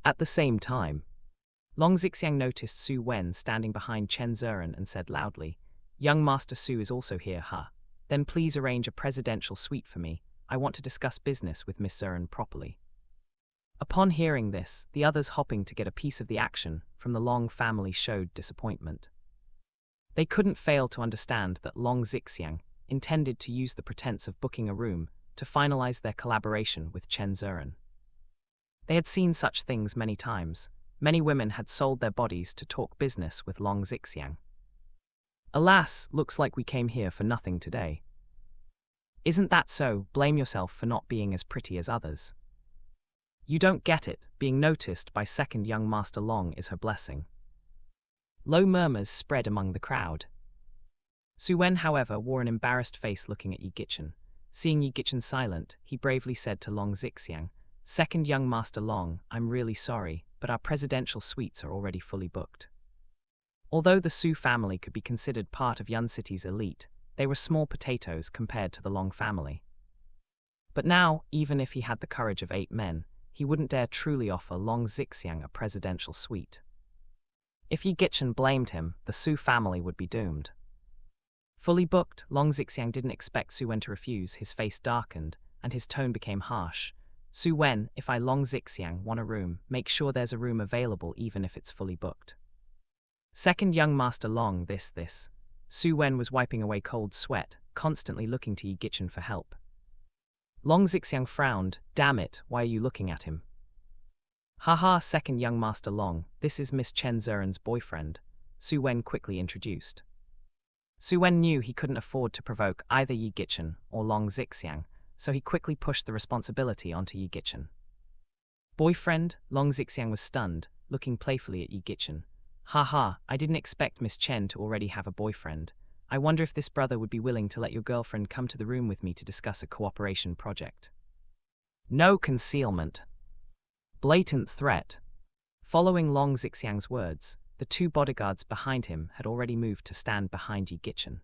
At the same time, Long Zixiang noticed Su Wen standing behind Chen Zuren and said loudly, "Young Master Su is also here, huh? Then please arrange a presidential suite for me. I want to discuss business with Miss Zuren properly." Upon hearing this, the others hopping to get a piece of the action from the Long family showed disappointment. They couldn't fail to understand that Long Zixiang intended to use the pretense of booking a room to finalize their collaboration with Chen Zuren. They had seen such things many times. Many women had sold their bodies to talk business with Long Zixiang. Alas, looks like we came here for nothing today. Isn't that so? Blame yourself for not being as pretty as others. You don't get it, being noticed by second young Master Long is her blessing. Low murmurs spread among the crowd. Su Wen, however, wore an embarrassed face looking at Yi Gichen. Seeing Yi Gichen silent, he bravely said to Long Zixiang, "Second young Master Long, I'm really sorry, but our presidential suites are already fully booked." Although the Su family could be considered part of Yun City's elite, they were small potatoes compared to the Long family. But now, even if he had the courage of 8 men, he wouldn't dare truly offer Long Zixiang a presidential suite. If Yi Gichen blamed him, the Su family would be doomed. Fully booked, Long Zixiang didn't expect Su Wen to refuse. His face darkened, and his tone became harsh. "Su Wen, if I Long Zixiang want a room, make sure there's a room available even if it's fully booked." Second young Master Long, this. Su Wen was wiping away cold sweat, constantly looking to Yi Gichen for help. Long Zixiang frowned. "Damn it, why are you looking at him?" "Haha, second young Master Long, this is Miss Chen Zuren's boyfriend," Su Wen quickly introduced. Su Wen knew he couldn't afford to provoke either Yi Gichen or Long Zixiang, so he quickly pushed the responsibility onto Yi Gichen. "Boyfriend?" Long Zixiang was stunned, looking playfully at Yi Gichen. "Haha, I didn't expect Miss Chen to already have a boyfriend. I wonder if this brother would be willing to let your girlfriend come to the room with me to discuss a cooperation project." No concealment. Blatant threat. Following Long Zixiang's words, the 2 bodyguards behind him had already moved to stand behind Yi Gichen.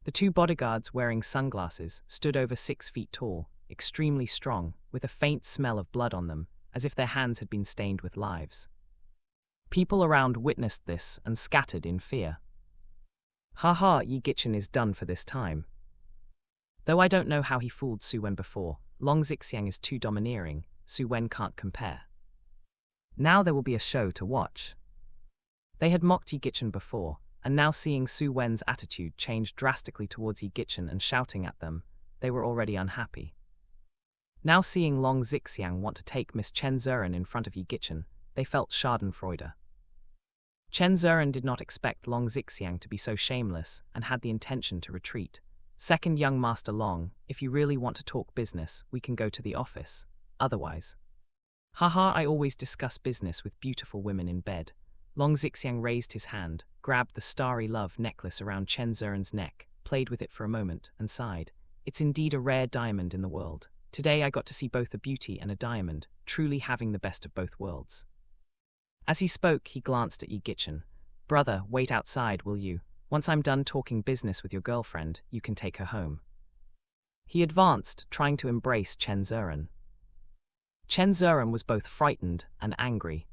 The 2 bodyguards, wearing sunglasses, stood over 6 feet tall, extremely strong, with a faint smell of blood on them, as if their hands had been stained with lives. People around witnessed this and scattered in fear. "Haha, Yi Gichen is done for this time." Though I don't know how he fooled Su Wen before, Long Zixiang is too domineering, Su Wen can't compare. Now there will be a show to watch. They had mocked Yi Gichen before, and now seeing Su Wen's attitude change drastically towards Yi Gichen and shouting at them, they were already unhappy. Now seeing Long Zixiang want to take Miss Chen Zuren in front of Yi Gichen, they felt schadenfreude. Chen Zuren did not expect Long Zixiang to be so shameless and had the intention to retreat. "Second young Master Long, if you really want to talk business, we can go to the office. Otherwise." "Haha, I always discuss business with beautiful women in bed." Long Zixiang raised his hand, grabbed the starry love necklace around Chen Zuren's neck, played with it for a moment, and sighed. "It's indeed a rare diamond in the world. Today I got to see both a beauty and a diamond, truly having the best of both worlds." As he spoke, he glanced at Yi Gichen. "Brother, wait outside, will you? Once I'm done talking business with your girlfriend, you can take her home." He advanced, trying to embrace Chen Zuren. Chen Zuren was both frightened and angry.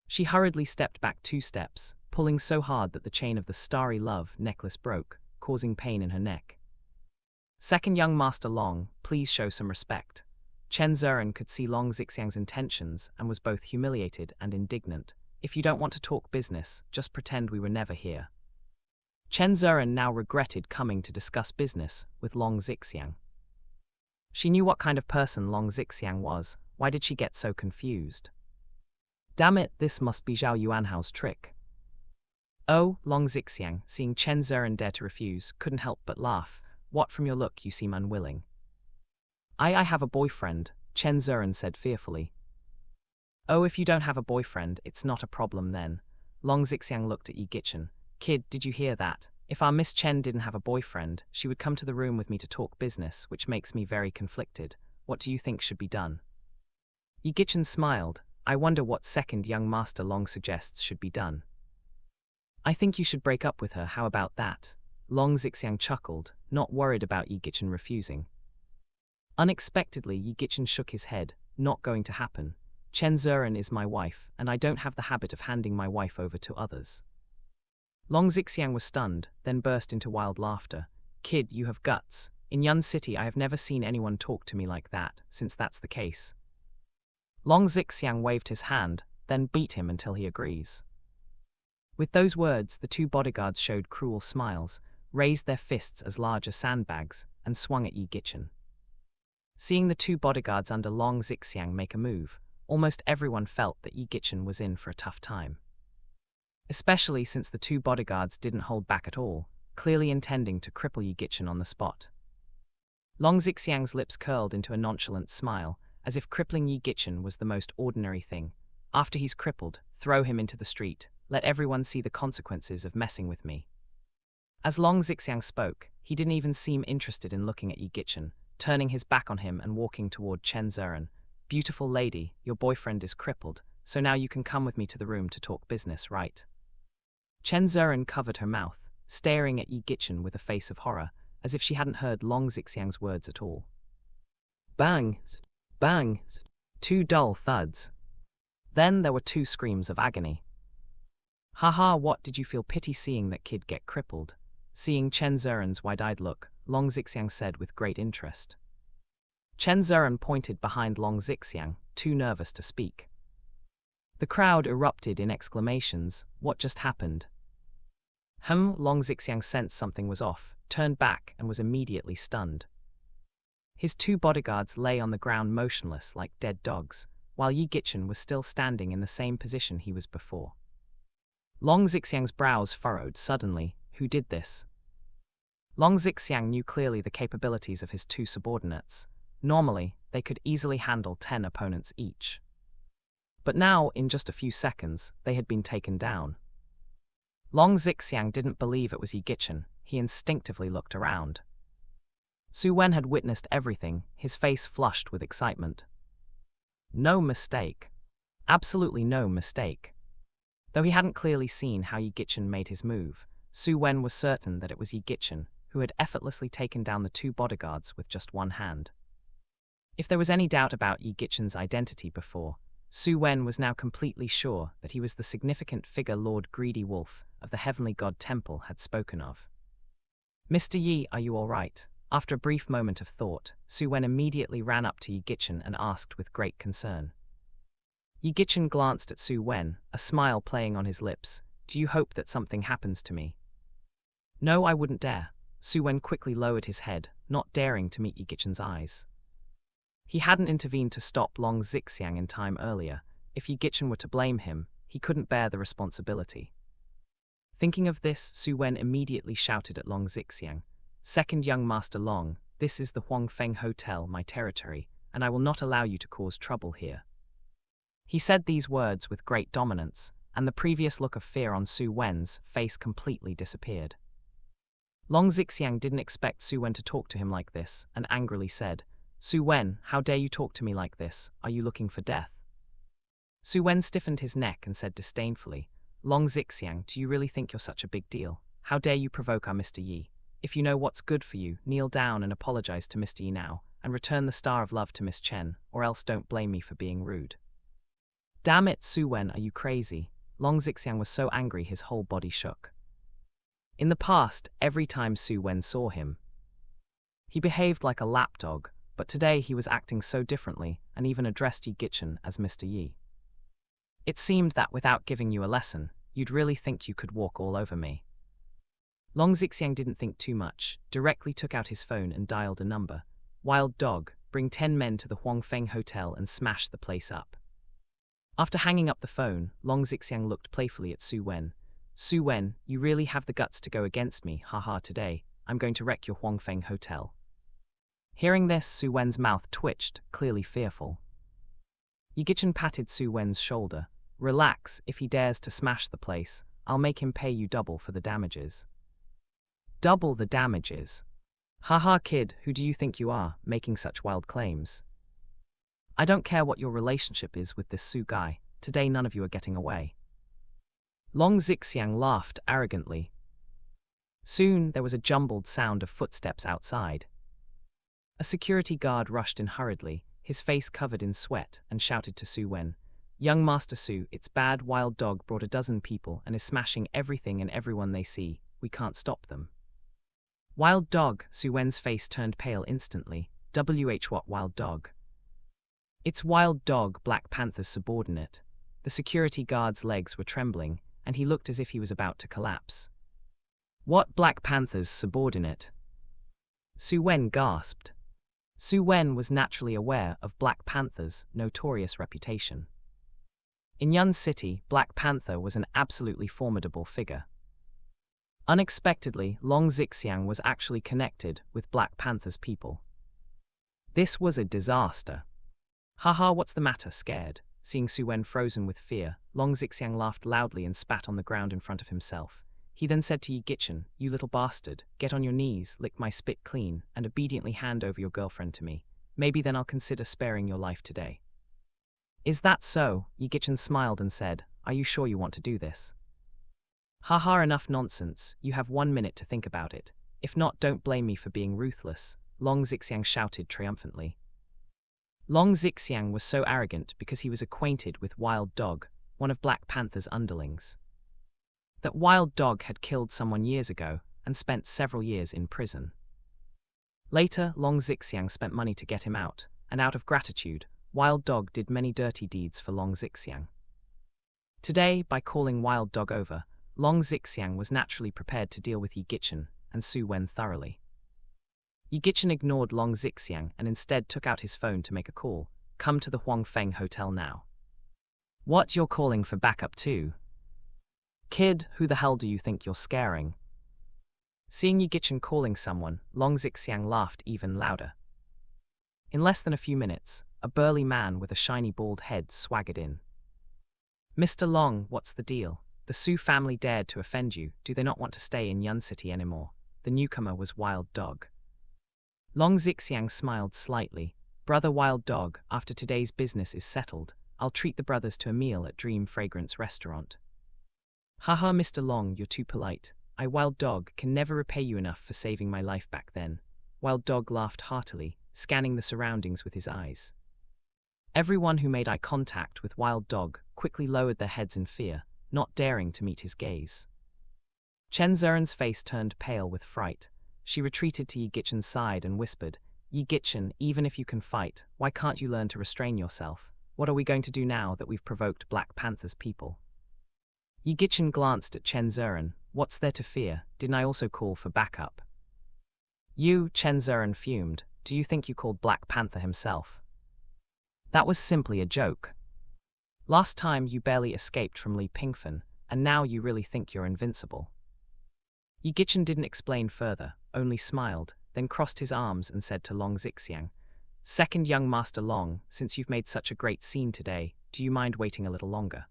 She hurriedly stepped back 2 steps, pulling so hard that the chain of the starry love necklace broke, causing pain in her neck. "Second young Master Long, please show some respect." Chen Zuren could see Long Zixiang's intentions and was both humiliated and indignant. "If you don't want to talk business, just pretend we were never here." Chen Zuren now regretted coming to discuss business with Long Zixiang. She knew what kind of person Long Zixiang was. Why did she get so confused? Damn it, this must be Zhao Yuanhao's trick. Oh, Long Zixiang, seeing Chen Zheran dare to refuse, couldn't help but laugh. What, from your look you seem unwilling? I have a boyfriend, Chen Zheran said fearfully. Oh, if you don't have a boyfriend, it's not a problem then. Long Zixiang looked at Yi Gichen. Kid, did you hear that? If our Miss Chen didn't have a boyfriend, she would come to the room with me to talk business, which makes me very conflicted. What do you think should be done? Yi Gichen smiled. I wonder what second young master Long suggests should be done. I think you should break up with her, how about that? Long Zixiang chuckled, not worried about Yi Gichen refusing. Unexpectedly, Yi Gichen shook his head. Not going to happen. Chen Zheran is my wife, and I don't have the habit of handing my wife over to others. Long Zixiang was stunned, then burst into wild laughter. Kid, you have guts. In Yun City I have never seen anyone talk to me like that, since that's the case. Long Zixiang waved his hand, then beat him until he agrees. With those words, the two bodyguards showed cruel smiles, raised their fists as large as sandbags, and swung at Yi Gichen. Seeing the two bodyguards under Long Zixiang make a move, almost everyone felt that Yi Gichen was in for a tough time. Especially since the two bodyguards didn't hold back at all, clearly intending to cripple Yi Gichen on the spot. Long Zixiang's lips curled into a nonchalant smile, as if crippling Yi Gichen was the most ordinary thing. After he's crippled, throw him into the street. Let everyone see the consequences of messing with me. As Long Zixiang spoke, he didn't even seem interested in looking at Yi Gichen, turning his back on him and walking toward Chen Zheran. Beautiful lady, your boyfriend is crippled, so now you can come with me to the room to talk business, right? Chen Zheran covered her mouth, staring at Yi Gichen with a face of horror, as if she hadn't heard Long Zixiang's words at all. Bang! Bang! Two dull thuds. Then there were two screams of agony. Haha, what, did you feel pity seeing that kid get crippled? Seeing Chen Zheran's wide-eyed look, Long Zixiang said with great interest. Chen Zheran pointed behind Long Zixiang, too nervous to speak. The crowd erupted in exclamations. What just happened? Long Zixiang sensed something was off, turned back, and was immediately stunned. His two bodyguards lay on the ground motionless like dead dogs, while Yi Gichen was still standing in the same position he was before. Long Zixiang's brows furrowed suddenly. Who did this? Long Zixiang knew clearly the capabilities of his two subordinates. Normally, they could easily handle 10 opponents each. But now, in just a few seconds, they had been taken down. Long Zixiang didn't believe it was Yi Gichen. He instinctively looked around. Su Wen had witnessed everything, his face flushed with excitement. No mistake. Absolutely no mistake. Though he hadn't clearly seen how Yi Gichen made his move, Su Wen was certain that it was Yi Gichen who had effortlessly taken down the two bodyguards with just one hand. If there was any doubt about Yi Gichen's identity before, Su Wen was now completely sure that he was the significant figure Lord Greedy Wolf of the Heavenly God Temple had spoken of. Mr. Yi, are you all right? After a brief moment of thought, Su Wen immediately ran up to Yi Gichen and asked with great concern. Yi Gichen glanced at Su Wen, a smile playing on his lips. Do you hope that something happens to me? No, I wouldn't dare. Su Wen quickly lowered his head, not daring to meet Yi Gichen's eyes. He hadn't intervened to stop Long Zixiang in time earlier. If Yi Gichen were to blame him, he couldn't bear the responsibility. Thinking of this, Su Wen immediately shouted at Long Zixiang, Second young Master Long, this is the Huangfeng Hotel, my territory, and I will not allow you to cause trouble here. He said these words with great dominance, and the previous look of fear on Su Wen's face completely disappeared. Long Zixiang didn't expect Su Wen to talk to him like this, and angrily said, Su Wen, how dare you talk to me like this? Are you looking for death? Su Wen stiffened his neck and said disdainfully, Long Zixiang, do you really think you're such a big deal? How dare you provoke our Mr. Yi? If you know what's good for you, kneel down and apologize to Mr. Yi now, and return the star of love to Miss Chen, or else don't blame me for being rude. Damn it, Su Wen, are you crazy? Long Zixiang was so angry his whole body shook. In the past, every time Su Wen saw him, he behaved like a lapdog, but today he was acting so differently and even addressed Yi Gichen as Mr. Yi. It seemed that without giving you a lesson, you'd really think you could walk all over me. Long Zixiang didn't think too much, directly took out his phone and dialed a number. Wild dog, bring 10 men to the Huangfeng Hotel and smash the place up. After hanging up the phone, Long Zixiang looked playfully at Su Wen. Su Wen, you really have the guts to go against me, haha today, I'm going to wreck your Huangfeng hotel. Hearing this, Su Wen's mouth twitched, clearly fearful. Yi Gichen patted Su Wen's shoulder. Relax, if he dares to smash the place, I'll make him pay you double for the damages. Double the damages? Haha kid, who do you think you are, making such wild claims? I don't care what your relationship is with this Su guy, today none of you are getting away. Long Zixiang laughed arrogantly. Soon there was a jumbled sound of footsteps outside. A security guard rushed in hurriedly, his face covered in sweat, and shouted to Su Wen, "Young Master Su, it's bad Wild Dog brought a dozen people and is smashing everything and everyone they see. We can't stop them." Wild Dog, Su Wen's face turned pale instantly. What Wild Dog? It's Wild Dog, Black Panther's subordinate. The security guard's legs were trembling, and he looked as if he was about to collapse. What Black Panther's subordinate? Su Wen gasped. Su Wen was naturally aware of Black Panther's notorious reputation. In Yun City, Black Panther was an absolutely formidable figure. Unexpectedly, Long Zixiang was actually connected with Black Panther's people. This was a disaster. Haha, what's the matter, scared? Seeing Su Wen frozen with fear, Long Zixiang laughed loudly and spat on the ground in front of himself. He then said to Yi Gichen, "You little bastard, get on your knees, lick my spit clean, and obediently hand over your girlfriend to me. Maybe then I'll consider sparing your life today." Is that so? Yi Gichen smiled and said, "Are you sure you want to do this?" Haha, enough nonsense, you have 1 minute to think about it. If not, don't blame me for being ruthless, Long Zixiang shouted triumphantly. Long Zixiang was so arrogant because he was acquainted with Wild Dog, one of Black Panther's underlings. That Wild Dog had killed someone years ago and spent several years in prison. Later, Long Zixiang spent money to get him out, and out of gratitude, Wild Dog did many dirty deeds for Long Zixiang. Today, by calling Wild Dog over, Long Zixiang was naturally prepared to deal with Yi Gichen and Su Wen thoroughly. Yi Gichen ignored Long Zixiang and instead took out his phone to make a call. "Come to the Huangfeng Hotel now." "What, you're calling for backup too? Kid, who the hell do you think you're scaring?" Seeing Yi Gichen calling someone, Long Zixiang laughed even louder. In less than a few minutes, a burly man with a shiny bald head swaggered in. "Mr. Long, what's the deal? The Su family dared to offend you. Do they not want to stay in Yun City anymore?" The newcomer was Wild Dog. Long Zixiang smiled slightly. "Brother Wild Dog, after today's business is settled, I'll treat the brothers to a meal at Dream Fragrance Restaurant." "Haha, Mr. Long, you're too polite. I, Wild Dog, can never repay you enough for saving my life back then." Wild Dog laughed heartily, scanning the surroundings with his eyes. Everyone who made eye contact with Wild Dog quickly lowered their heads in fear, not daring to meet his gaze. Chen Zuren's face turned pale with fright. She retreated to Yi Gichen's side and whispered, "Yi Gichen, even if you can fight, why can't you learn to restrain yourself? What are we going to do now that we've provoked Black Panther's people?" Yi Gichen glanced at Chen Zuren. "What's there to fear? Didn't I also call for backup?" "You," Chen Zuren fumed, "do you think you called Black Panther himself? That was simply a joke. Last time you barely escaped from Li Pingfen, and now you really think you're invincible." Yi Gichen didn't explain further, only smiled, then crossed his arms and said to Long Zixiang, "Second young Master Long, since you've made such a great scene today, do you mind waiting a little longer?"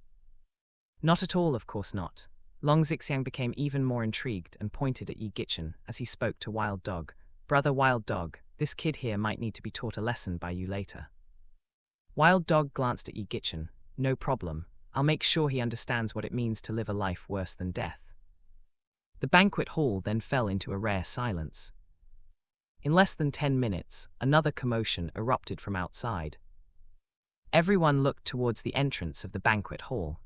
"Not at all, of course not." Long Zixiang became even more intrigued and pointed at Yi Gichen as he spoke to Wild Dog. "Brother Wild Dog, this kid here might need to be taught a lesson by you later." Wild Dog glanced at Yi Gichen. "No problem. I'll make sure he understands what it means to live a life worse than death." The banquet hall then fell into a rare silence. In less than 10 minutes, another commotion erupted from outside. Everyone looked towards the entrance of the banquet hall.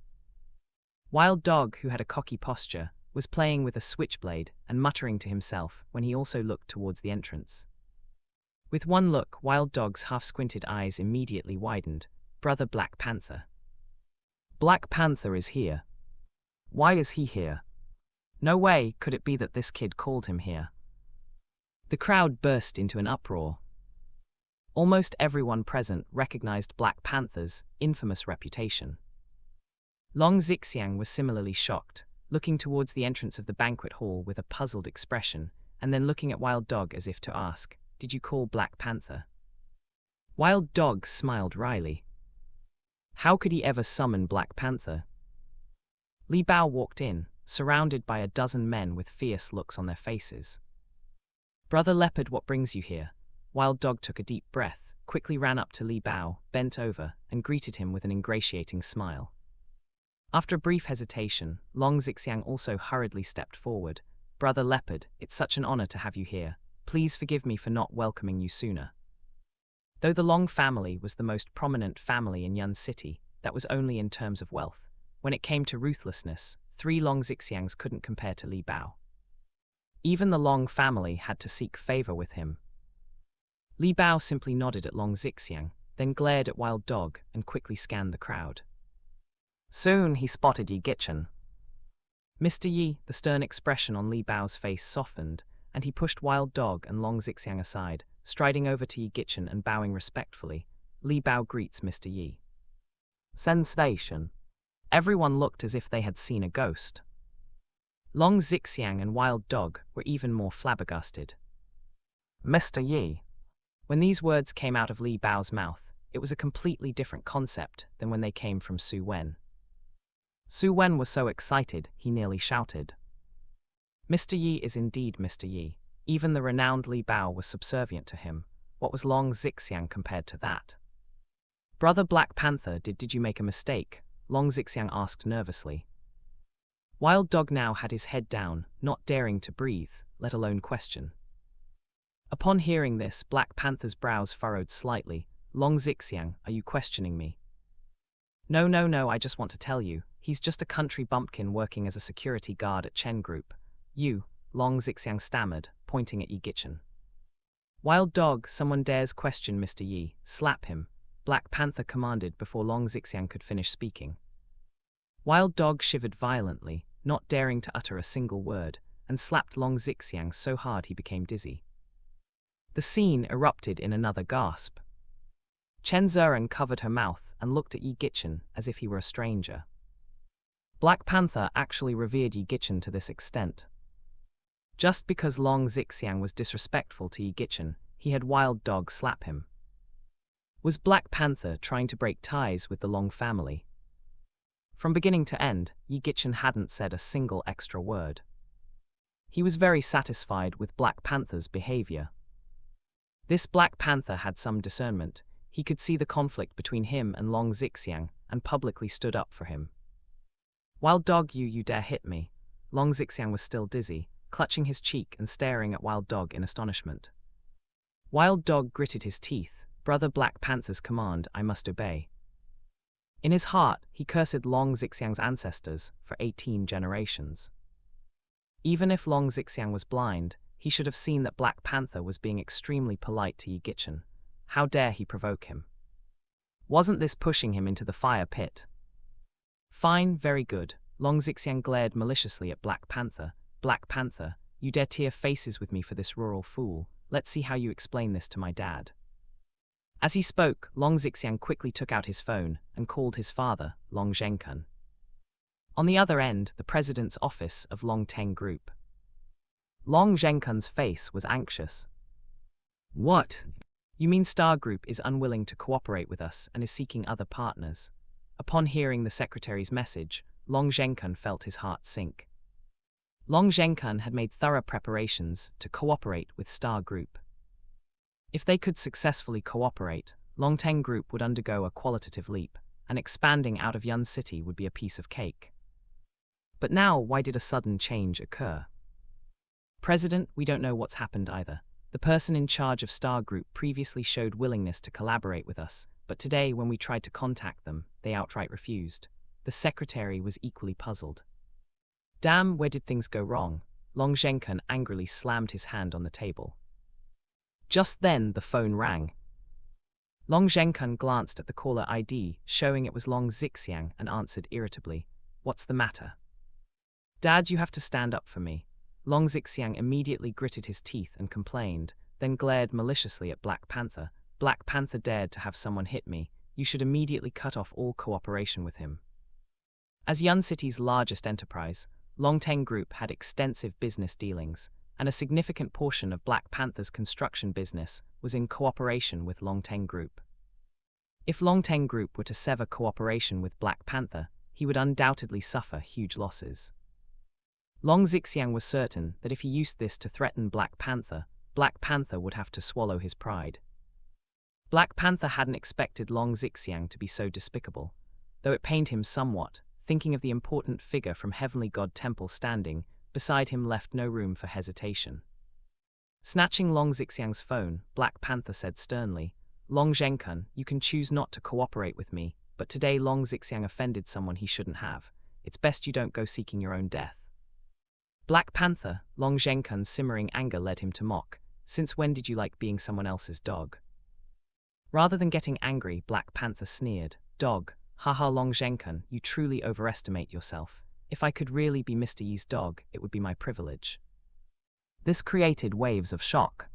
Wild Dog, who had a cocky posture, was playing with a switchblade and muttering to himself when he also looked towards the entrance. With one look, Wild Dog's half-squinted eyes immediately widened. "Brother Black Panther. Black Panther is here. Why is he here? No way could it be that this kid called him here." The crowd burst into an uproar. Almost everyone present recognized Black Panther's infamous reputation. Long Zixiang was similarly shocked. looking towards the entrance of the banquet hall with a puzzled expression, and then looking at Wild Dog as if to ask, "Did you call Black Panther?" Wild Dog smiled wryly. How could he ever summon Black Panther? Li Bao walked in, surrounded by a dozen men with fierce looks on their faces. "Brother Leopard, what brings you here?" Wild Dog took a deep breath, quickly ran up to Li Bao, bent over, and greeted him with an ingratiating smile. After a brief hesitation, Long Zixiang also hurriedly stepped forward. "Brother Leopard, it's such an honor to have you here. Please forgive me for not welcoming you sooner." Though the Long family was the most prominent family in Yun City, that was only in terms of wealth. When it came to ruthlessness, 3 Long Zixiangs couldn't compare to Li Bao. Even the Long family had to seek favor with him. Li Bao simply nodded at Long Zixiang, then glared at Wild Dog and quickly scanned the crowd. Soon he spotted Yi Gichin. Mr. Yi, the stern expression on Li Bao's face softened, and he pushed Wild Dog and Long Zixiang aside, striding over to Yi Gichin and bowing respectfully. Li Bao greets Mr. Yi. Sensation. Everyone looked as if they had seen a ghost. Long Zixiang and Wild Dog were even more flabbergasted. Mr. Yi. When these words came out of Li Bao's mouth, it was a completely different concept than when they came from Su Wen. Su Wen was so excited, he nearly shouted. Mr. Yi is indeed Mr. Yi. Even the renowned Li Bao was subservient to him. What was Long Zixiang compared to that? "Brother Black Panther, did you make a mistake?" Long Zixiang asked nervously. Wild Dog now had his head down, not daring to breathe, let alone question. Upon hearing this, Black Panther's brows furrowed slightly. "Long Zixiang, are you questioning me?" No, I just want to tell you, he's just a country bumpkin working as a security guard at Chen Group." "You," Long Zixiang stammered, pointing at Yi Gichin. "Wild Dog, someone dares question Mr. Yi, slap him," Black Panther commanded before Long Zixiang could finish speaking. Wild Dog shivered violently, not daring to utter a single word, and slapped Long Zixiang so hard he became dizzy. The scene erupted in another gasp. Chen Zheran covered her mouth and looked at Yi Gichin as if he were a stranger. Black Panther actually revered Yi Gichin to this extent. Just because Long Zixiang was disrespectful to Yi Gichin, he had Wild Dog slap him. Was Black Panther trying to break ties with the Long family? From beginning to end, Yi Gichin hadn't said a single extra word. He was very satisfied with Black Panther's behavior. This Black Panther had some discernment. He could see the conflict between him and Long Zixiang and publicly stood up for him. "Wild Dog, you dare hit me." Long Zixiang was still dizzy, clutching his cheek and staring at Wild Dog in astonishment. Wild Dog gritted his teeth. "Brother Black Panther's command, I must obey." In his heart, he cursed Long Zixiang's ancestors for 18 generations. Even if Long Zixiang was blind, he should have seen that Black Panther was being extremely polite to Yi Gichin. How dare he provoke him? Wasn't this pushing him into the fire pit? "Fine, very good." Long Zixiang glared maliciously at Black Panther. "Black Panther, you dare tear faces with me for this rural fool. Let's see how you explain this to my dad." As he spoke, Long Zixiang quickly took out his phone and called his father, Long Zhenkun. On the other end, the president's office of Long Teng Group. Long Zhenkun's face was anxious. "What? You mean Star Group is unwilling to cooperate with us and is seeking other partners?" Upon hearing the secretary's message, Long Zhenkun felt his heart sink. Long Zhenkun had made thorough preparations to cooperate with Star Group. If they could successfully cooperate, Long Teng Group would undergo a qualitative leap, and expanding out of Yun City would be a piece of cake. But now, why did a sudden change occur? "President, we don't know what's happened either. The person in charge of Star Group previously showed willingness to collaborate with us, but today when we tried to contact them, they outright refused." The secretary was equally puzzled. "Damn, where did things go wrong?" Long Zhenkun angrily slammed his hand on the table. Just then, the phone rang. Long Zhenkun glanced at the caller ID, showing it was Long Zixiang, and answered irritably, "What's the matter?" "Dad, you have to stand up for me." Long Zixiang immediately gritted his teeth and complained, then glared maliciously at Black Panther. "Black Panther dared to have someone hit me. You should immediately cut off all cooperation with him." As Yun City's largest enterprise, Longteng Group had extensive business dealings, and a significant portion of Black Panther's construction business was in cooperation with Longteng Group. If Longteng Group were to sever cooperation with Black Panther, he would undoubtedly suffer huge losses. Long Zixiang was certain that if he used this to threaten Black Panther would have to swallow his pride. Black Panther hadn't expected Long Zixiang to be so despicable, though it pained him somewhat, thinking of the important figure from Heavenly God Temple standing beside him left no room for hesitation. Snatching Long Zixiang's phone, Black Panther said sternly, "Long Zhenkun, you can choose not to cooperate with me, but today Long Zixiang offended someone he shouldn't have. It's best you don't go seeking your own death." Black Panther, Long Zhenkun's simmering anger led him to mock, "Since when did you like being someone else's dog?" Rather than getting angry, Black Panther sneered, "Dog, haha Long Zhenkun, you truly overestimate yourself. If I could really be Mr. Yi's dog, it would be my privilege." This created waves of shock.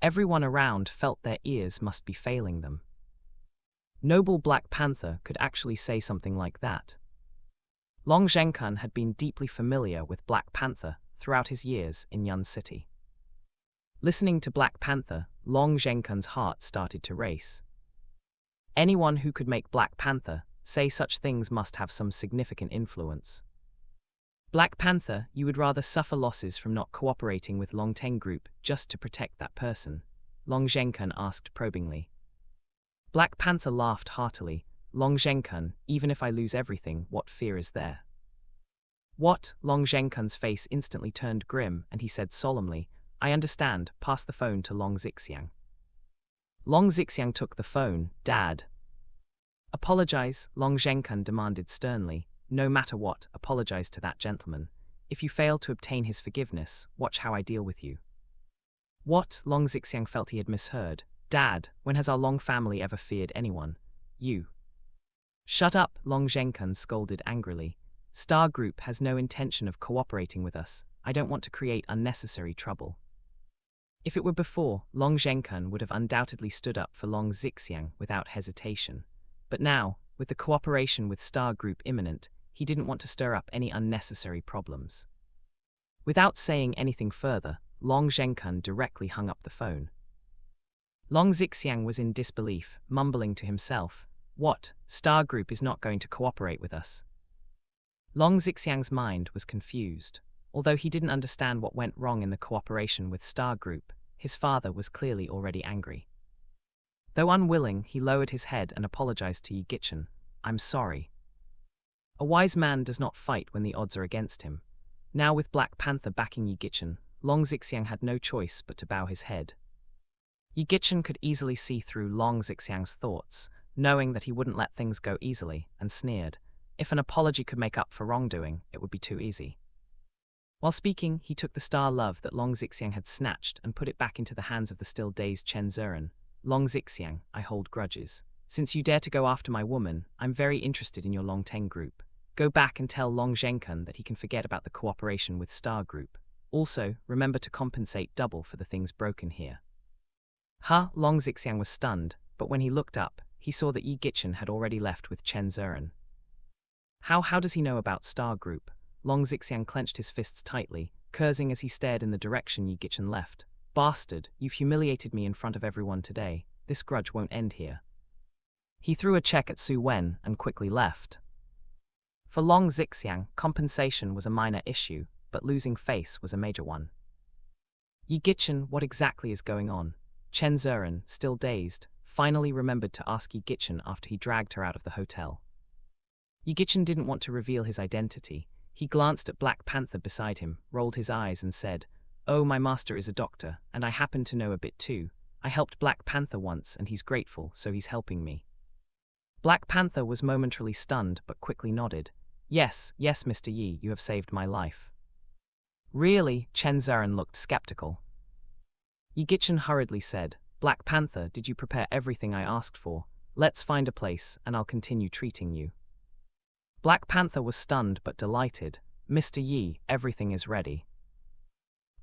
Everyone around felt their ears must be failing them. Noble Black Panther could actually say something like that. Long Zhenkun had been deeply familiar with Black Panther throughout his years in Yun City. Listening to Black Panther, Long Zhenkun's heart started to race. Anyone who could make Black Panther say such things must have some significant influence. Black Panther, you would rather suffer losses from not cooperating with Longteng Group just to protect that person? Long Zhenkun asked probingly. Black Panther laughed heartily. Long Zhenkun, even if I lose everything, what fear is there? What? Long Zhenkun's face instantly turned grim, and he said solemnly, "I understand, pass the phone to Long Zixiang." Long Zixiang took the phone. "Dad." "Apologize," Long Zhenkun demanded sternly. "No matter what, apologize to that gentleman. If you fail to obtain his forgiveness, watch how I deal with you." "What?" Long Zixiang felt he had misheard. "Dad, when has our Long family ever feared anyone? You." "Shut up," Long Zhenkun scolded angrily. "Star Group has no intention of cooperating with us. I don't want to create unnecessary trouble." If it were before, Long Zhenkun would have undoubtedly stood up for Long Zixiang without hesitation. But now, with the cooperation with Star Group imminent, he didn't want to stir up any unnecessary problems. Without saying anything further, Long Zhenkun directly hung up the phone. Long Zixiang was in disbelief, mumbling to himself, "What? Star Group is not going to cooperate with us?" Long Zixiang's mind was confused. Although he didn't understand what went wrong in the cooperation with Star Group, his father was clearly already angry. Though unwilling, he lowered his head and apologized to Yi Gichen. "I'm sorry." A wise man does not fight when the odds are against him. Now with Black Panther backing Yi Gichen, Long Zixiang had no choice but to bow his head. Yi Gichen could easily see through Long Zixiang's thoughts, knowing that he wouldn't let things go easily, and sneered. If an apology could make up for wrongdoing, it would be too easy. While speaking, he took the star love that Long Zixiang had snatched and put it back into the hands of the still dazed Chen Zuren. "Long Zixiang, I hold grudges. Since you dare to go after my woman, I'm very interested in your Longteng Group. Go back and tell Long Zhenkun that he can forget about the cooperation with Star Group. Also, remember to compensate double for the things broken here." Long Zixiang was stunned, but when he looked up, he saw that Yi Gichen had already left with Chen Zuren. How does he know about Star Group? Long Zixiang clenched his fists tightly, cursing as he stared in the direction Yi Gichen left. "Bastard, you've humiliated me in front of everyone today. This grudge won't end here." He threw a check at Su Wen and quickly left. For Long Zixiang, compensation was a minor issue, but losing face was a major one. "Yi Gichen, what exactly is going on?" Chen Zuren, still dazed, finally remembered to ask Yi Gichen after he dragged her out of the hotel. Yi Gichen didn't want to reveal his identity. He glanced at Black Panther beside him, rolled his eyes and said, "Oh, my master is a doctor, and I happen to know a bit too. I helped Black Panther once and he's grateful, so he's helping me." Black Panther was momentarily stunned but quickly nodded. Yes, Mr. Yi, you have saved my life." "Really?" Chen Zuren looked skeptical. Yi Gichen hurriedly said, "Black Panther, did you prepare everything I asked for? Let's find a place, and I'll continue treating you." Black Panther was stunned but delighted. "Mr. Yi, everything is ready."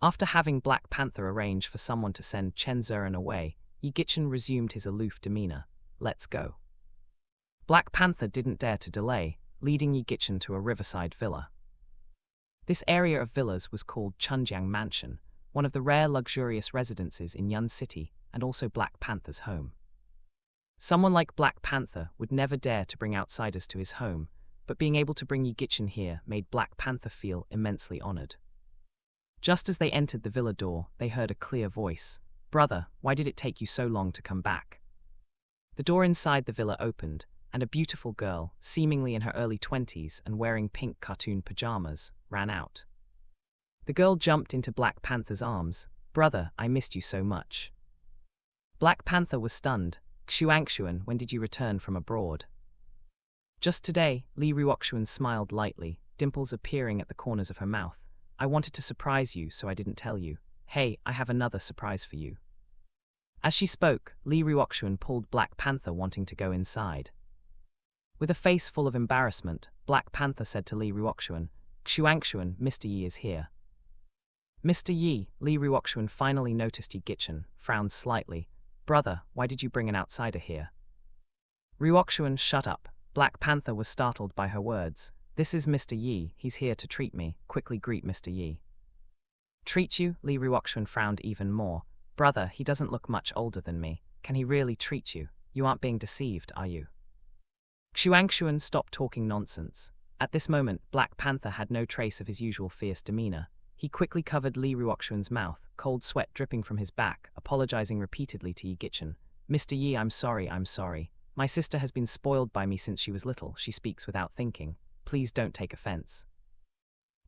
After having Black Panther arrange for someone to send Chen Zuren away, Yi Gichen resumed his aloof demeanor. "Let's go." Black Panther didn't dare to delay, leading Yi Gichen to a riverside villa. This area of villas was called Chunjiang Mansion, one of the rare luxurious residences in Yun City and also Black Panther's home. Someone like Black Panther would never dare to bring outsiders to his home, but being able to bring Yi Gichin here made Black Panther feel immensely honored. Just as they entered the villa door, they heard a clear voice. "Brother, why did it take you so long to come back?" The door inside the villa opened, and a beautiful girl, seemingly in her early 20s and wearing pink cartoon pajamas, ran out. The girl jumped into Black Panther's arms. "Brother, I missed you so much." Black Panther was stunned. "Xuangshuan, when did you return from abroad?" "Just today," Li Ruoxuan smiled lightly, dimples appearing at the corners of her mouth. "I wanted to surprise you, so I didn't tell you. Hey, I have another surprise for you." As she spoke, Li Ruoxuan pulled Black Panther, wanting to go inside. With a face full of embarrassment, Black Panther said to Li Ruoxuan, "Xuangshuan, Mr. Yi is here." "Mr. Yi," Li Ruoxuan finally noticed Yi Gichin, frowned slightly. "Brother, why did you bring an outsider here?" Ruoxuan, shut up. Black Panther was startled by her words. "This is Mr. Yi, he's here to treat me. Quickly greet Mr. Yi." "Treat you?" Li Ruoxuan frowned even more. "Brother, he doesn't look much older than me. Can he really treat you? You aren't being deceived, are you?" Xuangshuan stopped talking nonsense. At this moment, Black Panther had no trace of his usual fierce demeanor. He quickly covered Li Ruoxuan's mouth, cold sweat dripping from his back, apologizing repeatedly to Yi Gichin. "Mr. Yi, I'm sorry. My sister has been spoiled by me since she was little. She speaks without thinking. Please don't take offense."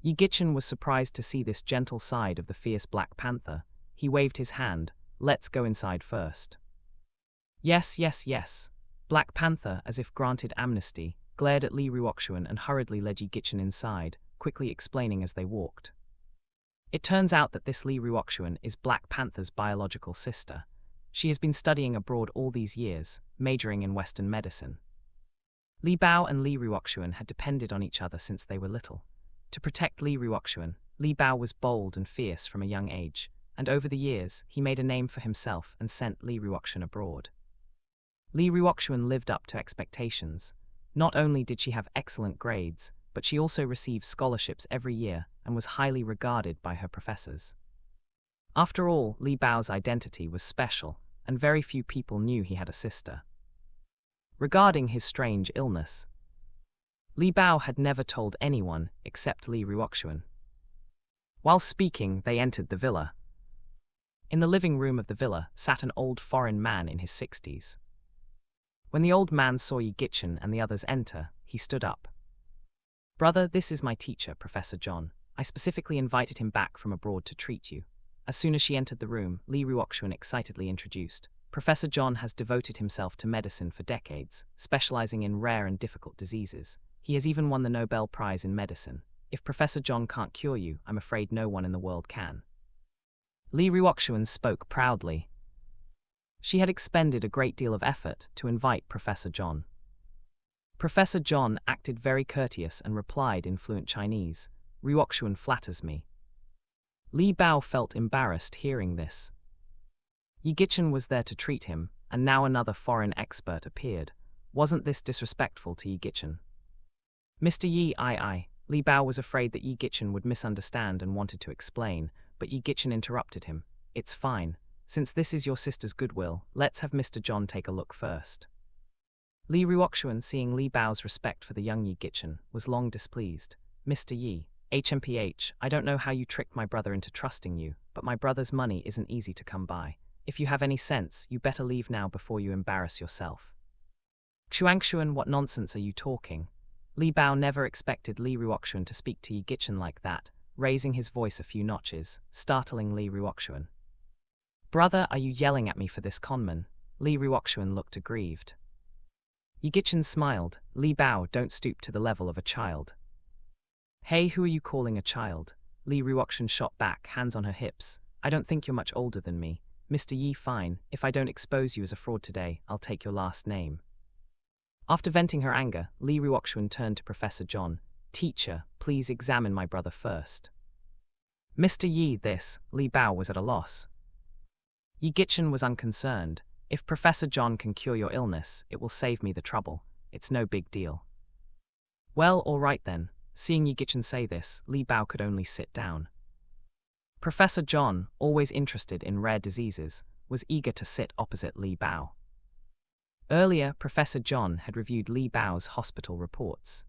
Yi Gichin was surprised to see this gentle side of the fierce Black Panther. He waved his hand. "Let's go inside first." Yes. Black Panther, as if granted amnesty, glared at Li Ruoxuan and hurriedly led Yi Gichin inside, quickly explaining as they walked. It turns out that this Li Ruoxuan is Black Panther's biological sister. She has been studying abroad all these years, majoring in Western medicine. Li Bao and Li Ruoxuan had depended on each other since they were little. To protect Li Ruoxuan, Li Bao was bold and fierce from a young age, and over the years, he made a name for himself and sent Li Ruoxuan abroad. Li Ruoxuan lived up to expectations. Not only did she have excellent grades, but she also received scholarships every year and was highly regarded by her professors. After all, Li Bao's identity was special, and very few people knew he had a sister. Regarding his strange illness, Li Bao had never told anyone except Li Ruoxuan. While speaking, they entered the villa. In the living room of the villa sat an old foreign man in his 60s. When the old man saw Yi Gichin and the others enter, he stood up. "Brother, this is my teacher, Professor John. I specifically invited him back from abroad to treat you." As soon as she entered the room, Li Ruoxuan excitedly introduced. "Professor John has devoted himself to medicine for decades, specializing in rare and difficult diseases. He has even won the Nobel Prize in medicine. If Professor John can't cure you, I'm afraid no one in the world can." Li Ruoxuan spoke proudly. She had expended a great deal of effort to invite Professor John. Professor John acted very courteous and replied in fluent Chinese, "Ruoxuan flatters me." Li Bao felt embarrassed hearing this. Yi Gichin was there to treat him, and now another foreign expert appeared. Wasn't this disrespectful to Yi Gichin? "Mr. Yi, I. Li Bao was afraid that Yi Gichin would misunderstand and wanted to explain, but Yi Gichin interrupted him. "It's fine. Since this is your sister's goodwill, let's have Mr. John take a look first." Li Ruoxuan, seeing Li Bao's respect for the young Yi Gichin, was long displeased. "Mr. Yi, HMPH, I don't know how you tricked my brother into trusting you, but my brother's money isn't easy to come by. If you have any sense, you better leave now before you embarrass yourself." "Xuangshuan, what nonsense are you talking?" Li Bao never expected Li Ruoxuan to speak to Yi Gichin like that, raising his voice a few notches, startling Li Ruoxuan. "Brother, are you yelling at me for this conman?" Li Ruoxuan looked aggrieved. Yi Gichin smiled. "Li Bao, don't stoop to the level of a child." "Hey, who are you calling a child?" Li Ruoxuan shot back, hands on her hips. "I don't think you're much older than me. Mr. Yi, fine. If I don't expose you as a fraud today, I'll take your last name." After venting her anger, Li Ruoxuan turned to Professor John. "Teacher, please examine my brother first." "Mr. Yi, this." Li Bao was at a loss. Yi Gichin was unconcerned. "If Professor John can cure your illness, it will save me the trouble. It's no big deal." "Well, all right then." Seeing Yi Gichin say this, Li Bao could only sit down. Professor John, always interested in rare diseases, was eager to sit opposite Li Bao. Earlier, Professor John had reviewed Li Bao's hospital reports.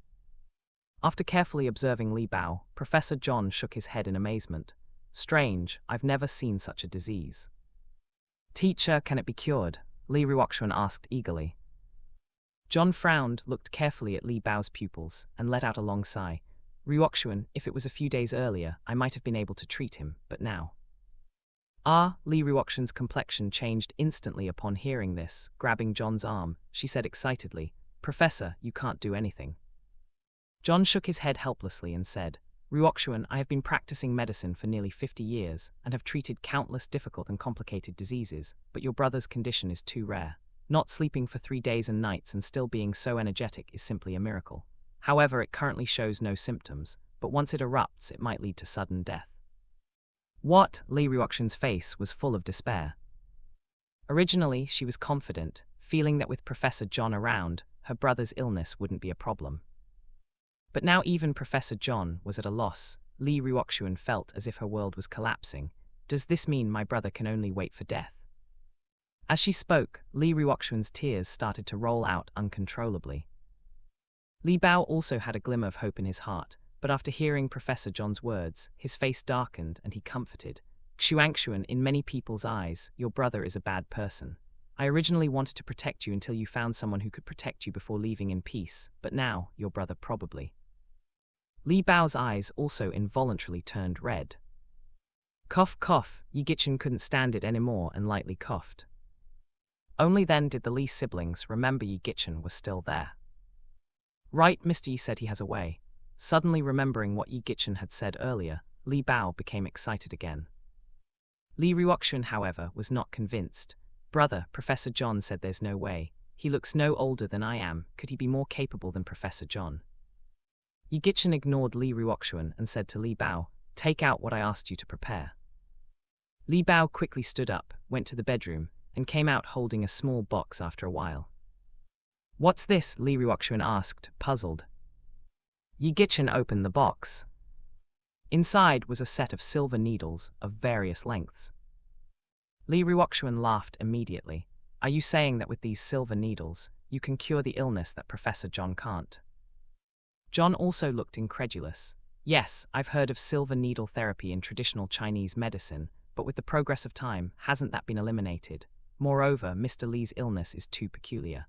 After carefully observing Li Bao, Professor John shook his head in amazement. Strange, I've never seen such a disease. Teacher, can it be cured? Li Ruoxuan asked eagerly. John frowned, looked carefully at Li Bao's pupils, and let out a long sigh. Ruoxuan, if it was a few days earlier, I might have been able to treat him, but now. Ah, Li Ruoxuan's complexion changed instantly upon hearing this. Grabbing John's arm, she said excitedly, Professor, you can't do anything. John shook his head helplessly and said, Ruoxuan, I have been practicing medicine for nearly 50 years and have treated countless difficult and complicated diseases, but your brother's condition is too rare. Not sleeping for 3 days and nights and still being so energetic is simply a miracle. However, it currently shows no symptoms, but once it erupts, it might lead to sudden death. What? Li Ruoxuan's face was full of despair. Originally, she was confident, feeling that with Professor John around, her brother's illness wouldn't be a problem. But now even Professor John was at a loss. Li Ruoxuan felt as if her world was collapsing. Does this mean my brother can only wait for death? As she spoke, Li Ruoxuan's tears started to roll out uncontrollably. Li Bao also had a glimmer of hope in his heart, but after hearing Professor John's words, his face darkened and he comforted. Xuanxuan, in many people's eyes, your brother is a bad person. I originally wanted to protect you until you found someone who could protect you before leaving in peace, but now, your brother probably. Li Bao's eyes also involuntarily turned red. Cough, cough, Yi Gichin couldn't stand it anymore and lightly coughed. Only then did the Li siblings remember Yi Gichin was still there. Right, Mr. Yi said he has a way. Suddenly remembering what Yi Gichin had said earlier, Li Bao became excited again. Li Ruoxuan, however, was not convinced. Brother, Professor John said there's no way. He looks no older than I am. Could he be more capable than Professor John? Yi Gichin ignored Li Ruoxuan and said to Li Bao, take out what I asked you to prepare. Li Bao quickly stood up, went to the bedroom, and came out holding a small box after a while. What's this? Li Ruoxuan asked, puzzled. Yi Gichin opened the box. Inside was a set of silver needles of various lengths. Li Ruoxuan laughed immediately. Are you saying that with these silver needles, you can cure the illness that Professor John can't? John also looked incredulous. Yes, I've heard of silver needle therapy in traditional Chinese medicine, but with the progress of time, hasn't that been eliminated? Moreover, Mr. Li's illness is too peculiar.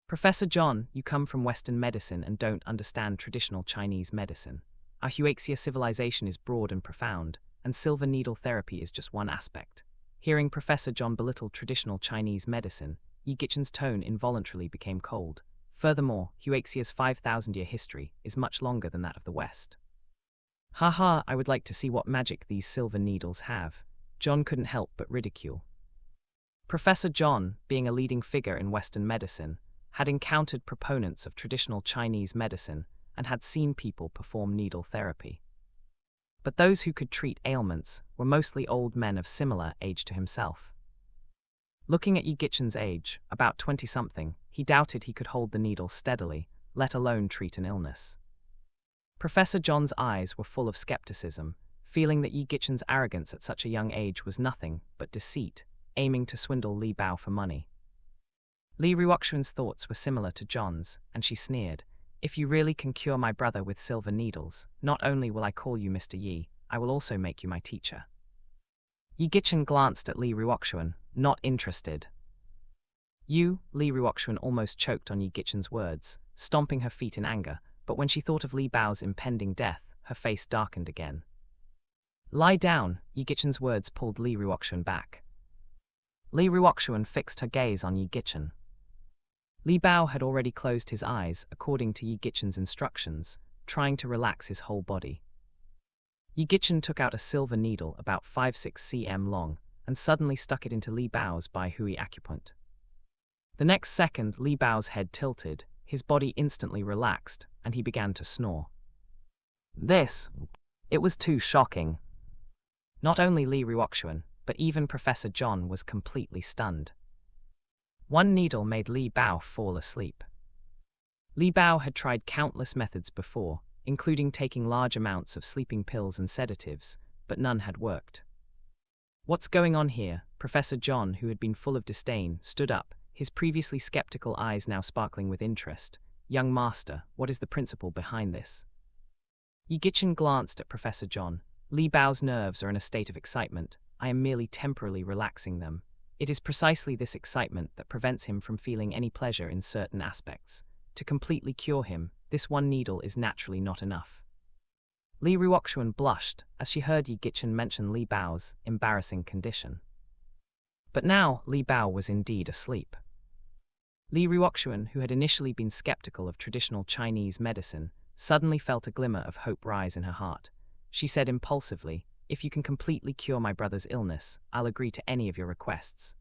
Professor John, you come from Western medicine and don't understand traditional Chinese medicine. Our Huaxia civilization is broad and profound, and silver needle therapy is just one aspect. Hearing Professor John belittle traditional Chinese medicine, Yi Gichin's tone involuntarily became cold. Furthermore, Huaxia's 5,000-year history is much longer than that of the West. Haha, I would like to see what magic these silver needles have. John couldn't help but ridicule. Professor John, being a leading figure in Western medicine, had encountered proponents of traditional Chinese medicine and had seen people perform needle therapy. But those who could treat ailments were mostly old men of similar age to himself. Looking at Yi Gichin's age, about 20-something, he doubted he could hold the needle steadily, let alone treat an illness. Professor John's eyes were full of skepticism, feeling that Yi Gichin's arrogance at such a young age was nothing but deceit, aiming to swindle Li Bao for money. Li Ruoxuan's thoughts were similar to John's, and she sneered, if you really can cure my brother with silver needles, not only will I call you Mr. Yi, I will also make you my teacher. Yi Gichin glanced at Li Ruoxuan, not interested. You, Li Ruoxuan almost choked on Yi Gichin's words, stomping her feet in anger, but when she thought of Li Bao's impending death, her face darkened again. Lie down, Yi Gichin's words pulled Li Ruoxuan back. Li Ruoxuan fixed her gaze on Yi Gichin. Li Bao had already closed his eyes according to Yi Gichin's instructions, trying to relax his whole body. Yi Gichin took out a silver needle about 5-6 cm long and suddenly stuck it into Li Bao's Bai Hui acupoint. The next second, Li Bao's head tilted, his body instantly relaxed, and he began to snore. It was too shocking. Not only Li Ruoxuan, but even Professor John was completely stunned. One needle made Li Bao fall asleep. Li Bao had tried countless methods before, including taking large amounts of sleeping pills and sedatives, but none had worked. "What's going on here?" Professor John, who had been full of disdain, stood up, his previously skeptical eyes now sparkling with interest. "Young master, what is the principle behind this?" Yi Gichen glanced at Professor John. "Li Bao's nerves are in a state of excitement. I am merely temporarily relaxing them. It is precisely this excitement that prevents him from feeling any pleasure in certain aspects. To completely cure him, this one needle is naturally not enough." Li Ruoxuan blushed as she heard Yi Gichen mention Li Bao's embarrassing condition. But now Li Bao was indeed asleep. Li Ruoxuan, who had initially been skeptical of traditional Chinese medicine, suddenly felt a glimmer of hope rise in her heart. She said impulsively, "If you can completely cure my brother's illness, I'll agree to any of your requests."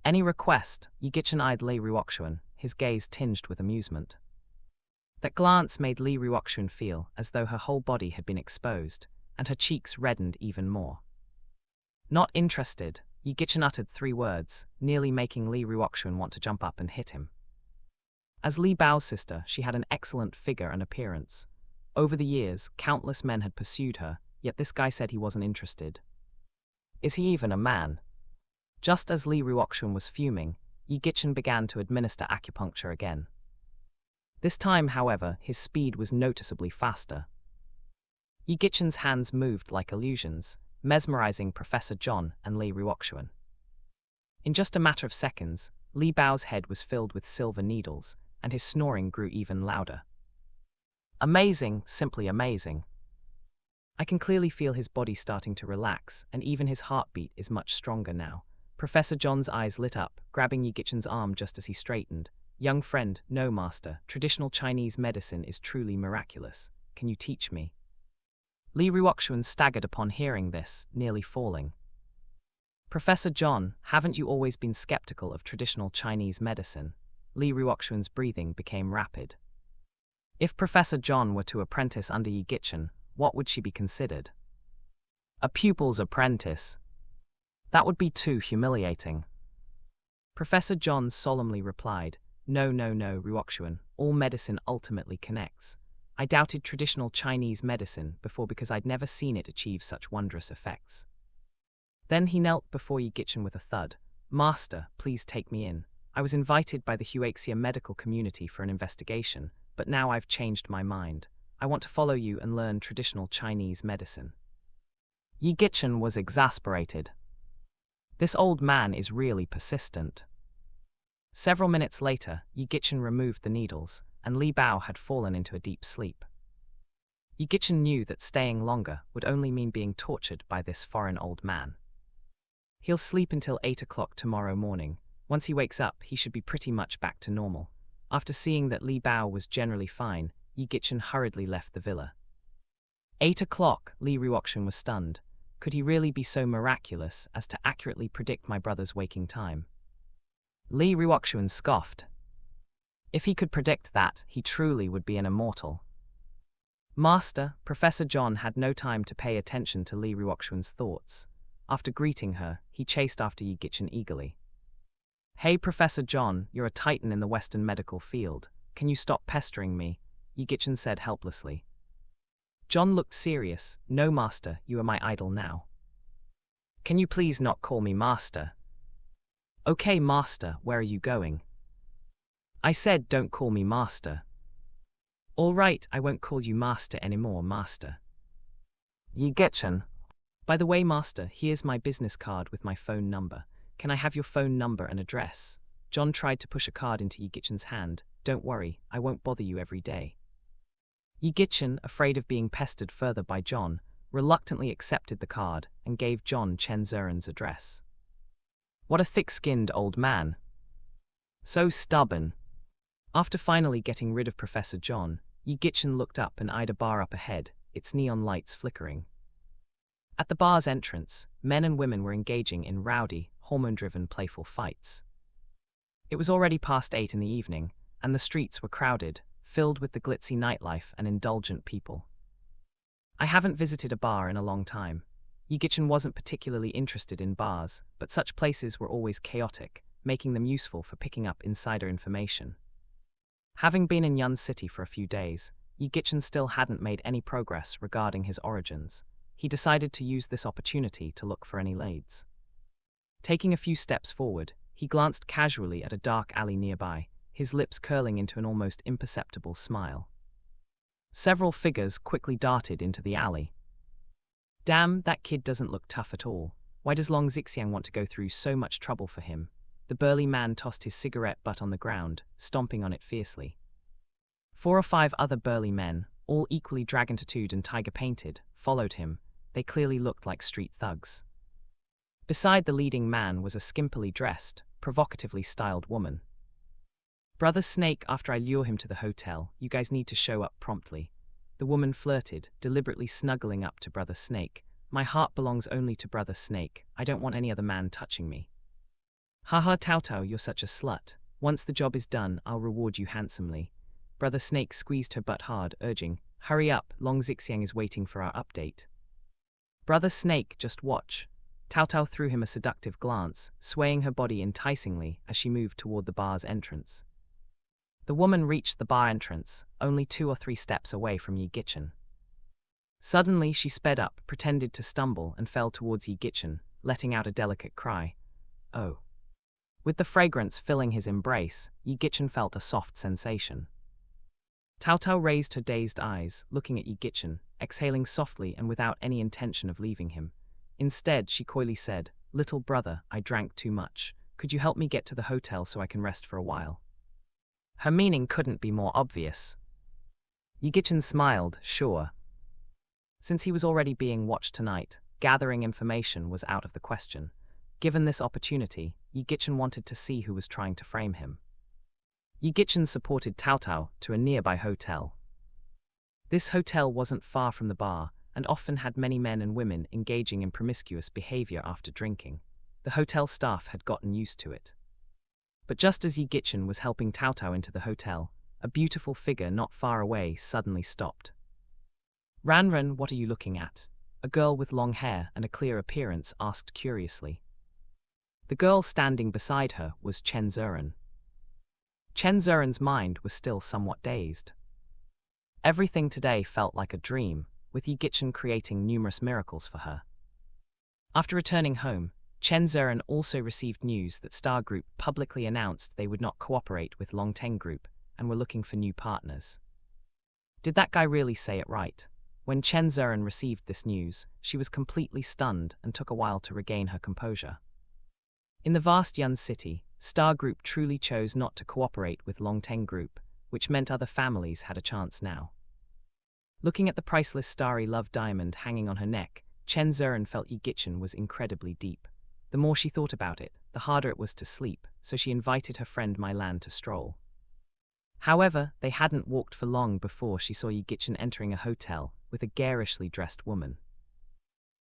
"Any request?" Yi Gichen eyed Li Ruoxuan, his gaze tinged with amusement. That glance made Li Ruoxuan feel as though her whole body had been exposed, and her cheeks reddened even more. "Not interested," Yi Gichen uttered 3 words, nearly making Li Ruoxuan want to jump up and hit him. As Li Bao's sister, she had an excellent figure and appearance. Over the years, countless men had pursued her, yet this guy said he wasn't interested. Is he even a man? Just as Li Ruoxuan was fuming, Yi Gichen began to administer acupuncture again. This time, however, his speed was noticeably faster. Yi Gichen's hands moved like illusions, mesmerizing Professor John and Li Ruoxuan. In just a matter of seconds, Li Bao's head was filled with silver needles, and his snoring grew even louder. Amazing, simply amazing. I can clearly feel his body starting to relax, and even his heartbeat is much stronger now. Professor John's eyes lit up, grabbing Yi Gichen's arm just as he straightened. "Young friend, no master, traditional Chinese medicine is truly miraculous. Can you teach me?" Li Ruoxuan staggered upon hearing this, nearly falling. "Professor John, haven't you always been skeptical of traditional Chinese medicine?" Li Ruoxuan's breathing became rapid. If Professor John were to apprentice under Yi Gichen, what would she be considered? A pupil's apprentice. That would be too humiliating. Professor John solemnly replied, No, Ruoxuan, all medicine ultimately connects. I doubted traditional Chinese medicine before because I'd never seen it achieve such wondrous effects. Then he knelt before Yi Gichen with a thud. "Master, please take me in. I was invited by the Huaxia medical community for an investigation, but now I've changed my mind. I want to follow you and learn traditional Chinese medicine." Yi Gichen was exasperated. This old man is really persistent. Several minutes later, Yi Gichen removed the needles, and Li Bao had fallen into a deep sleep. Yi Gichen knew that staying longer would only mean being tortured by this foreign old man. He'll sleep until 8 o'clock tomorrow morning. Once he wakes up, he should be pretty much back to normal. After seeing that Li Bao was generally fine, Yi Gichen hurriedly left the villa. 8 o'clock, Li Ruoxuan was stunned. Could he really be so miraculous as to accurately predict my brother's waking time? Li Ruoxuan scoffed. If he could predict that, he truly would be an immortal. Master, Professor John had no time to pay attention to Li Ruoxuan's thoughts. After greeting her, he chased after Yi Gichen eagerly. "Hey Professor John, you're a titan in the Western medical field. Can you stop pestering me?" Yi Gichen said helplessly. John looked serious. "No master, you are my idol now." "Can you please not call me master?" "Okay master, where are you going?" "I said don't call me master." "All right, I won't call you master anymore, master." Yi Gichen. "By the way, master, here's my business card with my phone number. Can I have your phone number and address?" John tried to push a card into Yi Gichen's hand. "Don't worry, I won't bother you every day." Yi Gichen, afraid of being pestered further by John, reluctantly accepted the card and gave John Chen Zuren's address. What a thick-skinned old man. So stubborn. After finally getting rid of Professor John, Yi Gichen looked up and eyed a bar up ahead, its neon lights flickering. At the bar's entrance, men and women were engaging in rowdy, hormone-driven playful fights. It was already past 8 in the evening, and the streets were crowded, filled with the glitzy nightlife and indulgent people. I haven't visited a bar in a long time. Yi Gichen wasn't particularly interested in bars, but such places were always chaotic, making them useful for picking up insider information. Having been in Yun City for a few days, Yi still hadn't made any progress regarding his origins. He decided to use this opportunity to look for any leads. Taking a few steps forward, he glanced casually at a dark alley nearby, his lips curling into an almost imperceptible smile. Several figures quickly darted into the alley. Damn, that kid doesn't look tough at all. Why does Long Zixiang want to go through so much trouble for him? The burly man tossed his cigarette butt on the ground, stomping on it fiercely. 4 or 5 other burly men, all equally dragon-tattooed and tiger-painted, followed him. They clearly looked like street thugs. Beside the leading man was a skimpily dressed, provocatively styled woman. "Brother Snake, after I lure him to the hotel, you guys need to show up promptly." The woman flirted, deliberately snuggling up to Brother Snake. "My heart belongs only to Brother Snake. I don't want any other man touching me." "Haha, Tao Tao, you're such a slut. Once the job is done, I'll reward you handsomely." Brother Snake squeezed her butt hard, urging, "Hurry up, Long Zixiang is waiting for our update." "Brother Snake, just watch." Tao Tao threw him a seductive glance, swaying her body enticingly as she moved toward the bar's entrance. The woman reached the bar entrance, only 2 or 3 steps away from Yi Gichin. Suddenly she sped up, pretended to stumble, and fell towards Yi Gichin, letting out a delicate cry. "Oh." With the fragrance filling his embrace, Yi Gichin felt a soft sensation. Tao Tao raised her dazed eyes, looking at Yi Gichin, exhaling softly and without any intention of leaving him. Instead, she coyly said, "Little brother, I drank too much. Could you help me get to the hotel so I can rest for a while?" Her meaning couldn't be more obvious. Yi Gichin smiled, sure. Since he was already being watched tonight, gathering information was out of the question. Given this opportunity, Yi Gichin wanted to see who was trying to frame him. Yi Gichin supported Tao Tao to a nearby hotel. This hotel wasn't far from the bar, and often had many men and women engaging in promiscuous behavior after drinking. The hotel staff had gotten used to it. But just as Yi Gichin was helping Tao Tao into the hotel, a beautiful figure not far away suddenly stopped. "Ranran, what are you looking at?" A girl with long hair and a clear appearance asked curiously. The girl standing beside her was Chen Zuran. Chen Zuran's mind was still somewhat dazed. Everything today felt like a dream, with Yi Gichin creating numerous miracles for her. After returning home, Chen Zuran also received news that Star Group publicly announced they would not cooperate with Longteng Group and were looking for new partners. Did that guy really say it right? When Chen Zuran received this news, she was completely stunned and took a while to regain her composure. In the vast Yun city, Star Group truly chose not to cooperate with Longteng Group, which meant other families had a chance now. Looking at the priceless starry love diamond hanging on her neck, Chen Zuran felt Yi Gichin was incredibly deep. The more she thought about it, the harder it was to sleep, so she invited her friend Mai Lan to stroll. However, they hadn't walked for long before she saw Yi Gichin entering a hotel with a garishly dressed woman.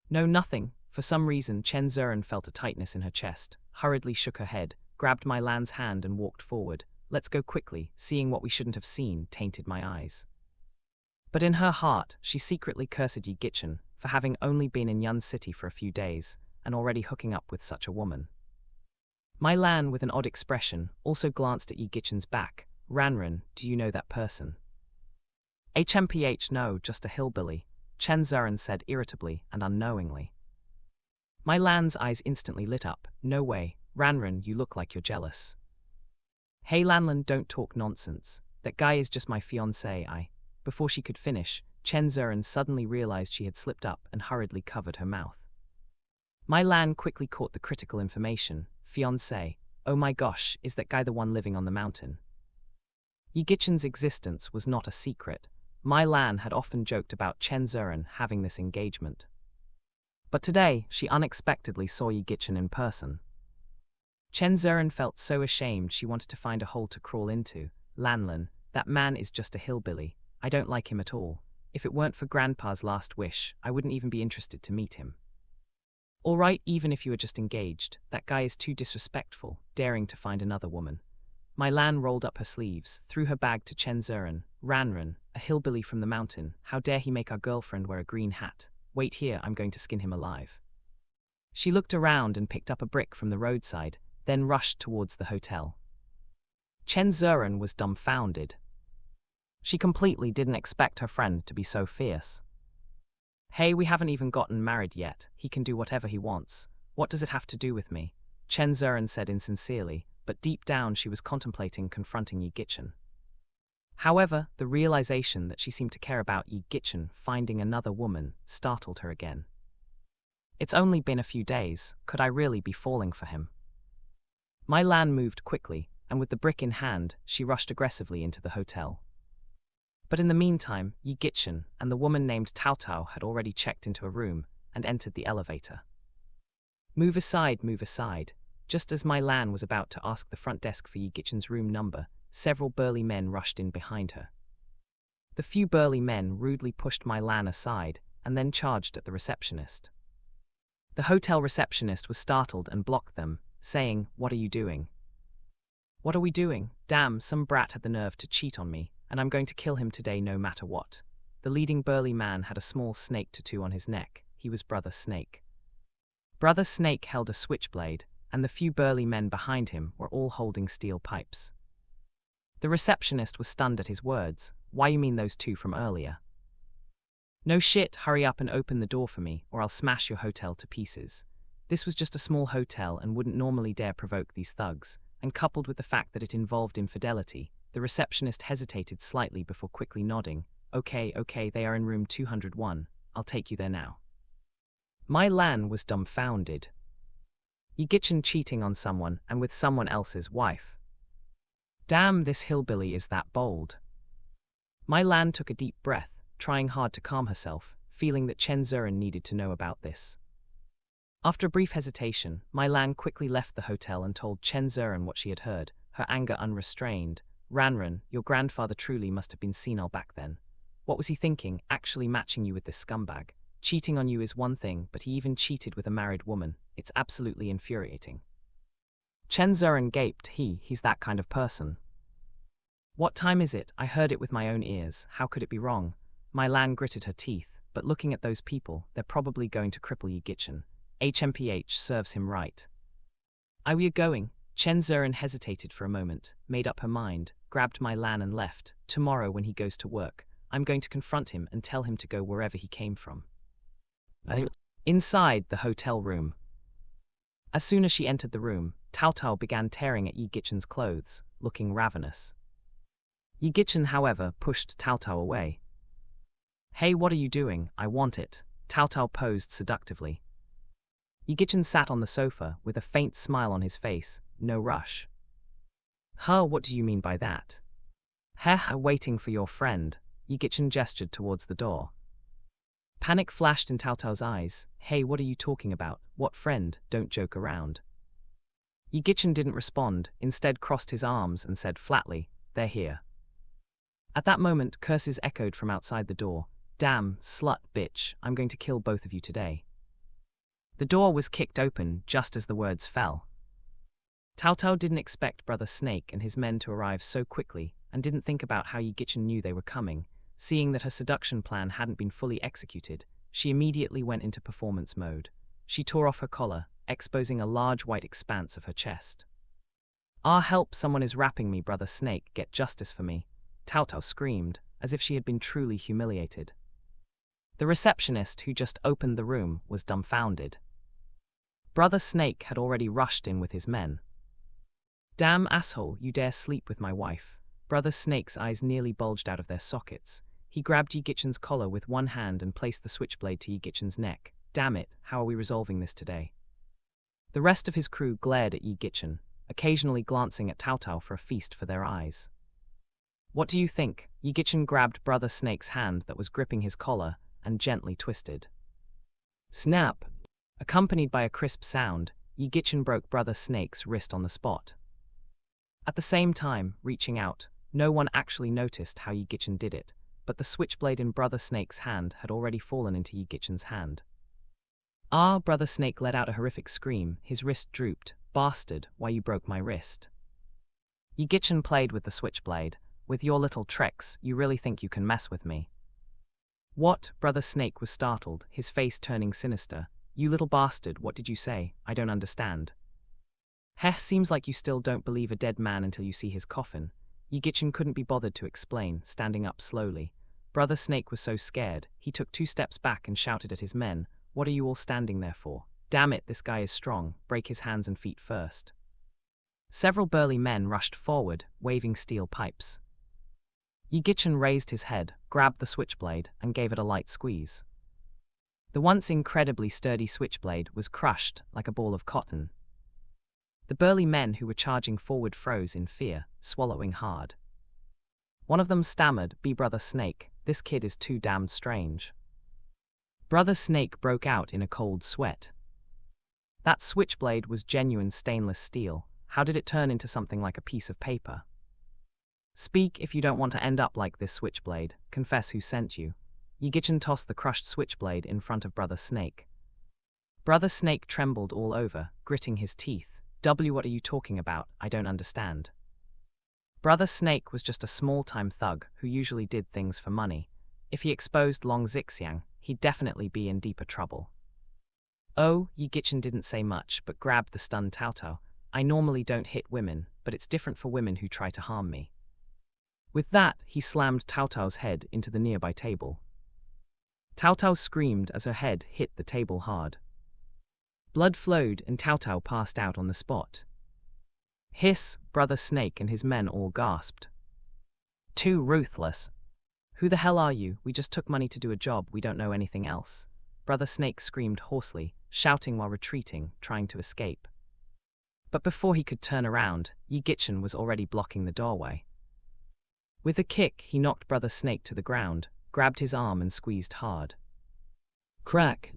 "No, nothing." For some reason, Chen Zuran felt a tightness in her chest, hurriedly shook her head, grabbed Mai Lan's hand and walked forward. "Let's go quickly, seeing what we shouldn't have seen tainted my eyes." But in her heart, she secretly cursed Yi Gichin for having only been in Yun City for a few days, and already hooking up with such a woman. Mai Lan, with an odd expression, also glanced at Yi Gichin's back. "Ranran, do you know that person?" "HMPH, no, just a hillbilly," Chen Zuran said irritably and unknowingly. Mai Lan's eyes instantly lit up. "No way, Ranran, you look like you're jealous." "Hey Lanlan, don't talk nonsense. That guy is just my fiancé, Before she could finish, Chen Zuran suddenly realized she had slipped up and hurriedly covered her mouth. Mai Lan quickly caught the critical information. "Fiancé? Oh my gosh, is that guy the one living on the mountain?" Yi Gichin's existence was not a secret. Mai Lan had often joked about Chen Zuran having this engagement. But today, she unexpectedly saw Yi Gichin in person. Chen Zuran felt so ashamed she wanted to find a hole to crawl into. "Lanlan, that man is just a hillbilly. I don't like him at all. If it weren't for Grandpa's last wish, I wouldn't even be interested to meet him." "All right, even if you were just engaged, that guy is too disrespectful, daring to find another woman." Mai Lan rolled up her sleeves, threw her bag to Chen Zuran. "Ranran, a hillbilly from the mountain, how dare he make our girlfriend wear a green hat? Wait here, I'm going to skin him alive." She looked around and picked up a brick from the roadside, then rushed towards the hotel. Chen Zuran was dumbfounded. She completely didn't expect her friend to be so fierce. Hey, we haven't even gotten married yet. He can do whatever he wants. What does it have to do with me? Chen Zuren said insincerely, but deep down she was contemplating confronting Yi Gichen. However, the realization that she seemed to care about Yi Gichen finding another woman startled her again. It's only been a few days. Could I really be falling for him? Mai Lan moved quickly, and with the brick in hand, she rushed aggressively into the hotel. But in the meantime, Yi Gichen and the woman named Tao Tao had already checked into a room and entered the elevator. Move aside, move aside. Just as Mai Lan was about to ask the front desk for Yi Gichen's room number, several burly men rushed in behind her. The few burly men rudely pushed Mai Lan aside and then charged at the receptionist. The hotel receptionist was startled and blocked them, saying, "What are you doing?" "What are we doing? Damn, some brat had the nerve to cheat on me, and I'm going to kill him today no matter what." The leading burly man had a small snake tattoo on his neck. He was Brother Snake. Brother Snake held a switchblade, and the few burly men behind him were all holding steel pipes. The receptionist was stunned at his words. "Why, you mean those two from earlier?" "No shit, hurry up and open the door for me, or I'll smash your hotel to pieces." This was just a small hotel and wouldn't normally dare provoke these thugs, and coupled with the fact that it involved infidelity, the receptionist hesitated slightly before quickly nodding. Okay, they are in room 201. I'll take you there now." Mai Lan was dumbfounded. Yi Gichen cheating on someone, and with someone else's wife. Damn, this hillbilly is that bold. Mai Lan took a deep breath, trying hard to calm herself, feeling that Chen Zuren needed to know about this. After a brief hesitation, Mai Lan quickly left the hotel and told Chen Zuren what she had heard, her anger unrestrained. "Ranran, your grandfather truly must have been senile back then. What was he thinking, actually matching you with this scumbag? Cheating on you is one thing, but he even cheated with a married woman. It's absolutely infuriating." Chen Zuren gaped. He's that kind of person. "What time is it? I heard it with my own ears. How could it be wrong?" Mai Lan gritted her teeth, but looking at those people, they're probably going to cripple Yi Gichen. HMPH serves him right. "Are we going?" Chen Zuren hesitated for a moment, made up her mind, grabbed Mai Lan and left. "Tomorrow when he goes to work, I'm going to confront him and tell him to go wherever he came from." Inside the hotel room. As soon as she entered the room, Tao Tao began tearing at Yi Gichen's clothes, looking ravenous. Yi Gichen, however, pushed Tao Tao away. "Hey, what are you doing? I want it." Tao Tao posed seductively. Yi Gichen sat on the sofa with a faint smile on his face. "No rush." "Huh, what do you mean by that?" Waiting for your friend." Yi Gichen gestured towards the door. Panic flashed in Tao Tao's eyes. "Hey, what are you talking about? What friend? Don't joke around." Yi Gichen didn't respond, instead crossed his arms and said flatly, "They're here." At that moment, curses echoed from outside the door. "Damn, slut, bitch, I'm going to kill both of you today." The door was kicked open just as the words fell. Tao Tao didn't expect Brother Snake and his men to arrive so quickly, and didn't think about how Yi Gichen knew they were coming. Seeing that her seduction plan hadn't been fully executed, she immediately went into performance mode. She tore off her collar, exposing a large white expanse of her chest. "Ah, help, someone is rapping me, Brother Snake, get justice for me." Tao Tao screamed, as if she had been truly humiliated. The receptionist, who just opened the room, was dumbfounded. Brother Snake had already rushed in with his men. "Damn asshole, you dare sleep with my wife." Brother Snake's eyes nearly bulged out of their sockets. He grabbed Yi Gichen's collar with one hand and placed the switchblade to Yi Gichen's neck. "Damn it, how are we resolving this today?" The rest of his crew glared at Yi Gichen, occasionally glancing at Tao Tao for a feast for their eyes. "What do you think?" Yi Gichen grabbed Brother Snake's hand that was gripping his collar and gently twisted. Snap! Accompanied by a crisp sound, Yi Gichen broke Brother Snake's wrist on the spot. At the same time, reaching out, no one actually noticed how Yi Gichen did it, but the switchblade in Brother Snake's hand had already fallen into Yi Gichen's hand. "Ah!" Brother Snake let out a horrific scream, his wrist drooped. "Bastard, why you broke my wrist?" Yi Gichen played with the switchblade. "With your little tricks, you really think you can mess with me?" "What?" Brother Snake was startled, his face turning sinister. "You little bastard, what did you say? I don't understand." "Seems like you still don't believe a dead man until you see his coffin." Yigichin couldn't be bothered to explain, standing up slowly. Brother Snake was so scared, he took 2 steps back and shouted at his men, "What are you all standing there for? Damn it, this guy is strong, break his hands and feet first." Several burly men rushed forward, waving steel pipes. Yigichin raised his head, grabbed the switchblade, and gave it a light squeeze. The once incredibly sturdy switchblade was crushed like a ball of cotton. The burly men who were charging forward froze in fear, swallowing hard. One of them stammered, "Be Brother Snake, this kid is too damned strange." Brother Snake broke out in a cold sweat. That switchblade was genuine stainless steel. How did it turn into something like a piece of paper? "Speak if you don't want to end up like this switchblade. Confess who sent you." Yigichin tossed the crushed switchblade in front of Brother Snake. Brother Snake trembled all over, gritting his teeth. What are you talking about? I don't understand." Brother Snake was just a small-time thug who usually did things for money. If he exposed Long Zixiang, he'd definitely be in deeper trouble. "Oh," Yigichin didn't say much, but grabbed the stunned Tao Tao. "I normally don't hit women, but it's different for women who try to harm me." With that, he slammed Tao Tao's head into the nearby table. Tao Tao screamed as her head hit the table hard. Blood flowed and Tao Tao passed out on the spot. Hiss, Brother Snake and his men all gasped. "Too ruthless. Who the hell are you? We just took money to do a job, we don't know anything else." Brother Snake screamed hoarsely, shouting while retreating, trying to escape. But before he could turn around, Yigichin was already blocking the doorway. With a kick, he knocked Brother Snake to the ground, grabbed his arm and squeezed hard. Crack!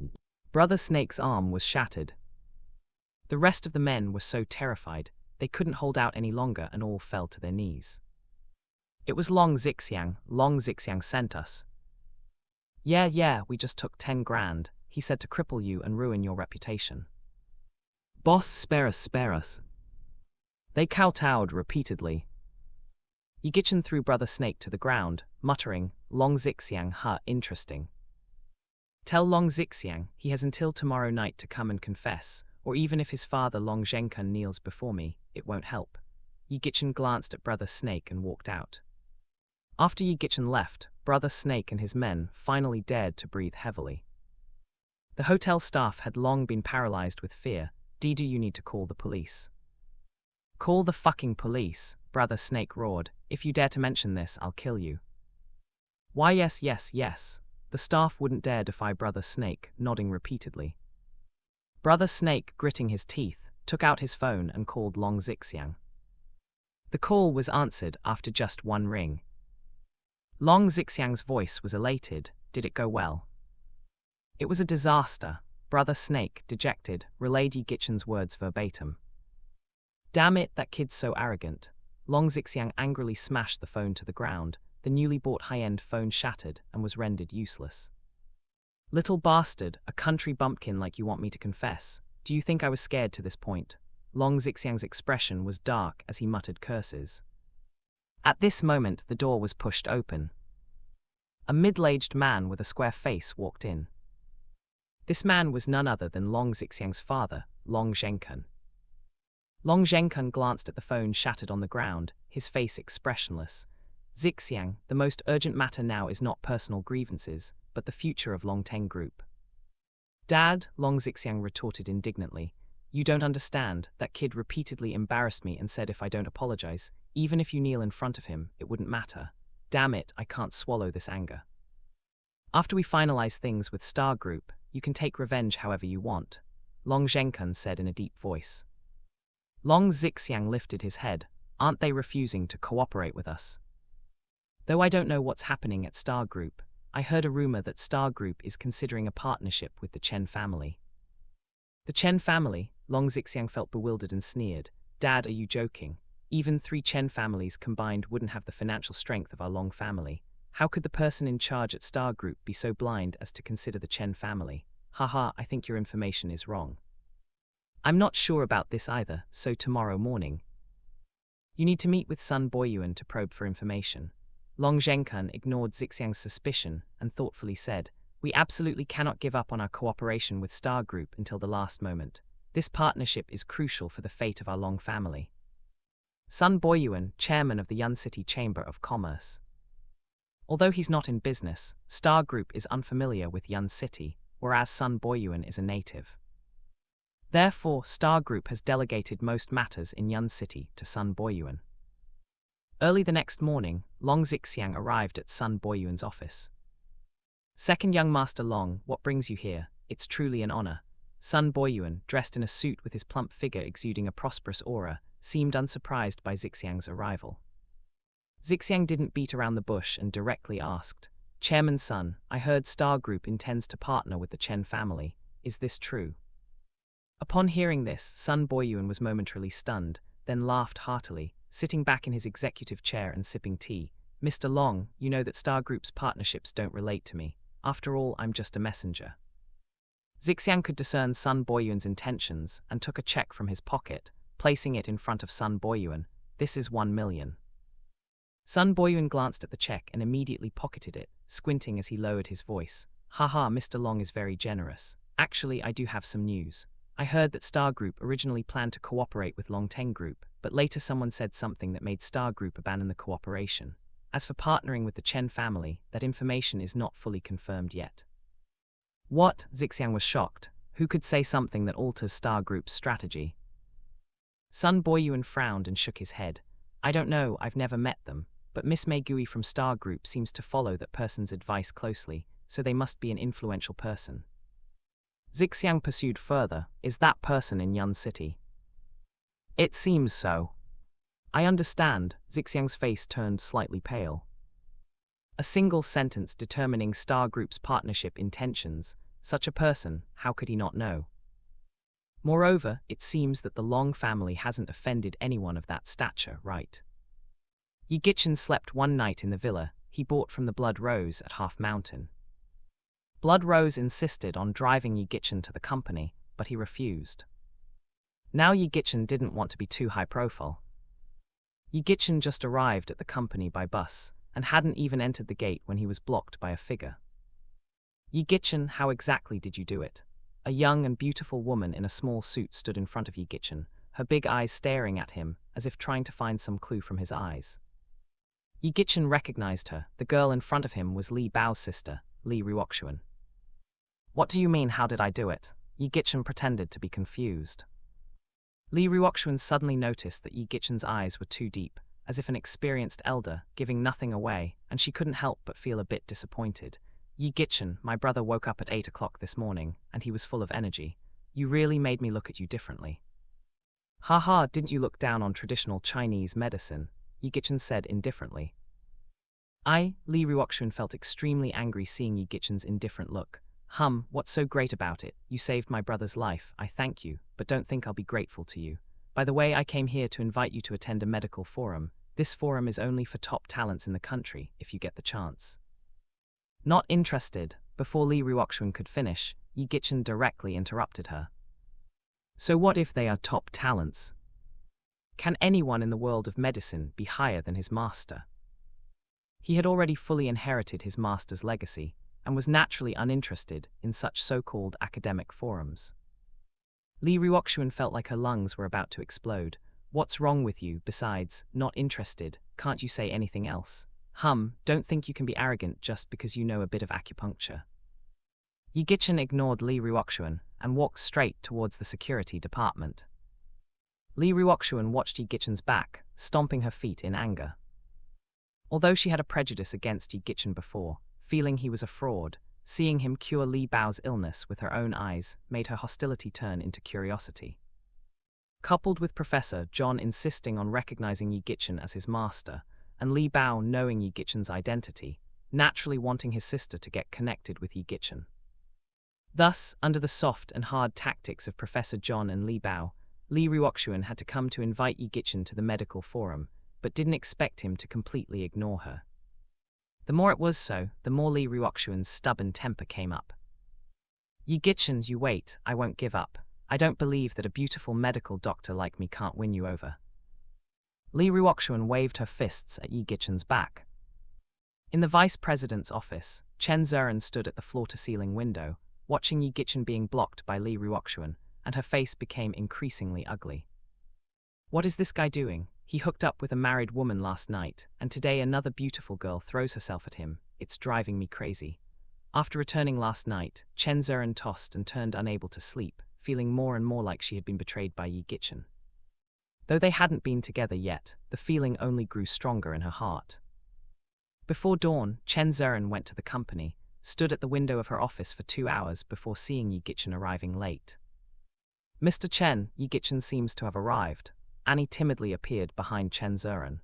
Brother Snake's arm was shattered. The rest of the men were so terrified, they couldn't hold out any longer and all fell to their knees. "It was Long Zixiang sent us." Yeah, we just took 10 grand, he said, to cripple you and ruin your reputation." "Boss, spare us. They kowtowed repeatedly. Yigichin threw Brother Snake to the ground, muttering, "Long Zixiang, interesting. Tell Long Zixiang he has until tomorrow night to come and confess, or even if his father Long Zhenkun kneels before me, it won't help." Yigichin glanced at Brother Snake and walked out. After Yigichin left, Brother Snake and his men finally dared to breathe heavily. The hotel staff had long been paralyzed with fear. "Do you need to call the police?" "Call the fucking police," Brother Snake roared. "If you dare to mention this, I'll kill you." "Why yes. The staff wouldn't dare defy Brother Snake, nodding repeatedly. Brother Snake, gritting his teeth, took out his phone and called Long Zixiang. The call was answered after just one ring. Long Zixiang's voice was elated. Did it go well? "It was a disaster," Brother Snake, dejected, relayed Yigichin's words verbatim. "Damn it, that kid's so arrogant." Long Zixiang angrily smashed the phone to the ground. The newly bought high-end phone shattered and was rendered useless. "Little bastard, a country bumpkin like you want me to confess. Do you think I was scared to this point?" Long Zixiang's expression was dark as he muttered curses. At this moment, the door was pushed open. A middle-aged man with a square face walked in. This man was none other than Long Zixiang's father, Long Zhenkun. Long Zhenkun glanced at the phone shattered on the ground, his face expressionless. "Zixiang, the most urgent matter now is not personal grievances, but the future of Longteng Group." "Dad," Long Zixiang retorted indignantly, "you don't understand. That kid repeatedly embarrassed me and said if I don't apologize, even if you kneel in front of him, it wouldn't matter. Damn it, I can't swallow this anger. After we finalize things with Star Group, you can take revenge however you want," Long Zhenkun said in a deep voice. Long Zixiang lifted his head. "Aren't they refusing to cooperate with us? Though I don't know what's happening at Star Group, I heard a rumor that Star Group is considering a partnership with the Chen family." "The Chen family?" Long Zixiang felt bewildered and sneered. "Dad, are you joking? Even 3 Chen families combined wouldn't have the financial strength of our Long family. How could the person in charge at Star Group be so blind as to consider the Chen family? Haha, I think your information is wrong." "I'm not sure about this either, so tomorrow morning you need to meet with Sun Boyuan to probe for information." Long Zhenkun ignored Zixiang's suspicion and thoughtfully said, "We absolutely cannot give up on our cooperation with Star Group until the last moment. This partnership is crucial for the fate of our Long family." Sun Boyuan, chairman of the Yun City Chamber of Commerce. Although he's not in business, Star Group is unfamiliar with Yun City, whereas Sun Boyuan is a native. Therefore, Star Group has delegated most matters in Yun City to Sun Boyuan. Early the next morning, Long Zixiang arrived at Sun Boyuan's office. Second young Master Long, what brings you here? It's truly an honor. Sun Boyuan, dressed in a suit with his plump figure exuding a prosperous aura, seemed unsurprised by Zixiang's arrival. Zixiang didn't beat around the bush and directly asked, Chairman Sun, I heard Star Group intends to partner with the Chen family. Is this true? Upon hearing this, Sun Boyuan was momentarily stunned, then laughed heartily, sitting back in his executive chair and sipping tea. Mr. Long, you know that Star Group's partnerships don't relate to me. After all, I'm just a messenger. Zixiang could discern Sun Boyuan's intentions and took a check from his pocket, placing it in front of Sun Boyuan. This is 1 million. Sun Boyuan glanced at the check and immediately pocketed it, squinting as he lowered his voice. Haha, Mr. Long is very generous. Actually, I do have some news. I heard that Star Group originally planned to cooperate with Longteng Group, but later someone said something that made Star Group abandon the cooperation. As for partnering with the Chen family, that information is not fully confirmed yet. What? Zixiang was shocked. Who could say something that alters Star Group's strategy? Sun Boyuan frowned and shook his head. I don't know, I've never met them, but Miss Meigui from Star Group seems to follow that person's advice closely, so they must be an influential person. Zixiang pursued further, is that person in Yun City? It seems so. I understand, Zixiang's face turned slightly pale. A single sentence determining Star Group's partnership intentions, such a person, how could he not know? Moreover, it seems that the Long family hasn't offended anyone of that stature, right? Yi Gichin slept one night in the villa he bought from the Blood Rose at Half Mountain. Blood Rose insisted on driving Yi Gichin to the company, but he refused. Now Yi Gichin didn't want to be too high profile. Yi Gichin just arrived at the company by bus, and hadn't even entered the gate when he was blocked by a figure. Yi Gichin, how exactly did you do it? A young and beautiful woman in a small suit stood in front of Yi Gichin, her big eyes staring at him, as if trying to find some clue from his eyes. Yi Gichin recognized her. The girl in front of him was Li Bao's sister, Li Ruoxuan. What do you mean, how did I do it? Yi Gichin pretended to be confused. Li Ruoxuan suddenly noticed that Yi Gichin's eyes were too deep, as if an experienced elder, giving nothing away, and she couldn't help but feel a bit disappointed. Yi Gichin, my brother woke up at 8 o'clock this morning, and he was full of energy. You really made me look at you differently. Haha, didn't you look down on traditional Chinese medicine? Yi Gichin said indifferently. Li Ruoxuan felt extremely angry seeing Yi Gichin's indifferent look. What's so great about it? You saved my brother's life, I thank you, but don't think I'll be grateful to you. By the way, I came here to invite you to attend a medical forum. This forum is only for top talents in the country, if you get the chance. Not interested. Before Li Ruoxuan could finish, Yi Gichin directly interrupted her. So what if they are top talents? Can anyone in the world of medicine be higher than his master? He had already fully inherited his master's legacy, and was naturally uninterested in such so-called academic forums. Li Ruoxuan felt like her lungs were about to explode. What's wrong with you? Besides, not interested, can't you say anything else? Don't think you can be arrogant just because you know a bit of acupuncture. Yi Gichin ignored Li Ruoxuan and walked straight towards the security department. Li Ruoxuan watched Yi Gichin's back, stomping her feet in anger. Although she had a prejudice against Yi Gichin before, feeling he was a fraud, seeing him cure Li Bao's illness with her own eyes made her hostility turn into curiosity. Coupled with Professor John insisting on recognizing Yi Gichin as his master, and Li Bao knowing Yi Gichin's identity, naturally wanting his sister to get connected with Yi Gichin. Thus, under the soft and hard tactics of Professor John and Li Bao, Li Ruoxuan had to come to invite Yi Gichin to the medical forum, but didn't expect him to completely ignore her. The more it was so, the more Li Ruoxuan's stubborn temper came up. Yi Gichin, you wait, I won't give up. I don't believe that a beautiful medical doctor like me can't win you over. Li Ruoxuan waved her fists at Yi Gichin's back. In the vice president's office, Chen Zuran stood at the floor-to-ceiling window, watching Yi Gichin being blocked by Li Ruoxuan, and her face became increasingly ugly. What is this guy doing? He hooked up with a married woman last night, and today another beautiful girl throws herself at him. It's driving me crazy. After returning last night, Chen Zeren tossed and turned, unable to sleep, feeling more and more like she had been betrayed by Yi Gichen. Though they hadn't been together yet, the feeling only grew stronger in her heart. Before dawn, Chen Zeren went to the company, stood at the window of her office for 2 hours before seeing Yi Gichen arriving late. "Mr. Chen, Yi Gichen seems to have arrived." Annie timidly appeared behind Chen Zeren.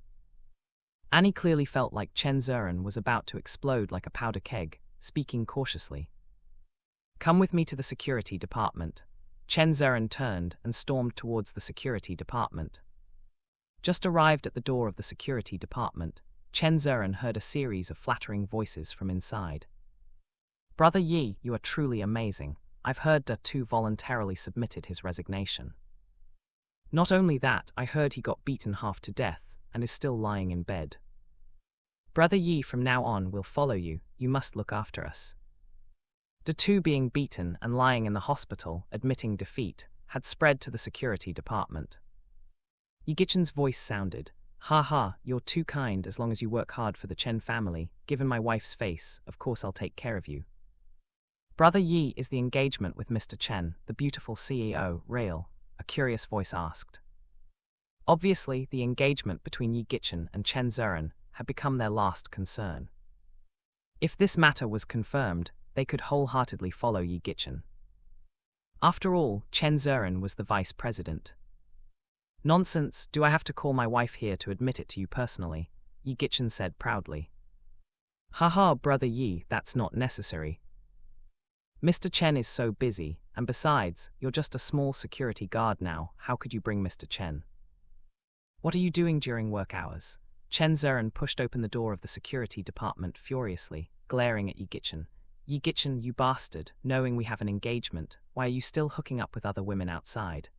Annie clearly felt like Chen Zeren was about to explode like a powder keg, speaking cautiously. "Come with me to the security department." Chen Zeren turned and stormed towards the security department. Just arrived at the door of the security department, Chen Zeren heard a series of flattering voices from inside. "Brother Yi, you are truly amazing. I've heard Da Tu voluntarily submitted his resignation. Not only that, I heard he got beaten half to death and is still lying in bed. Brother Yi, from now on we'll follow you. You must look after us." Da Tu being beaten and lying in the hospital, admitting defeat, had spread to the security department. Yi Gichen's voice sounded, "Ha ha, you're too kind. As long as you work hard for the Chen family, given my wife's face, of course I'll take care of you." "Brother Yi, is the engagement with Mr. Chen, the beautiful CEO, real?" a curious voice asked. Obviously, the engagement between Yi Gichen and Chen Zeren had become their last concern. If this matter was confirmed, they could wholeheartedly follow Yi Gichen. After all, Chen Zeren was the vice president. "Nonsense, do I have to call my wife here to admit it to you personally?" Yi Gichen said proudly. "Haha, Brother Yi, that's not necessary. Mr. Chen is so busy, and besides, you're just a small security guard now. How could you bring Mr. Chen? What are you doing during work hours?" Chen Zeren pushed open the door of the security department furiously, glaring at Yi Gichen. "Yi Gichen, you bastard, knowing we have an engagement, why are you still hooking up with other women outside?"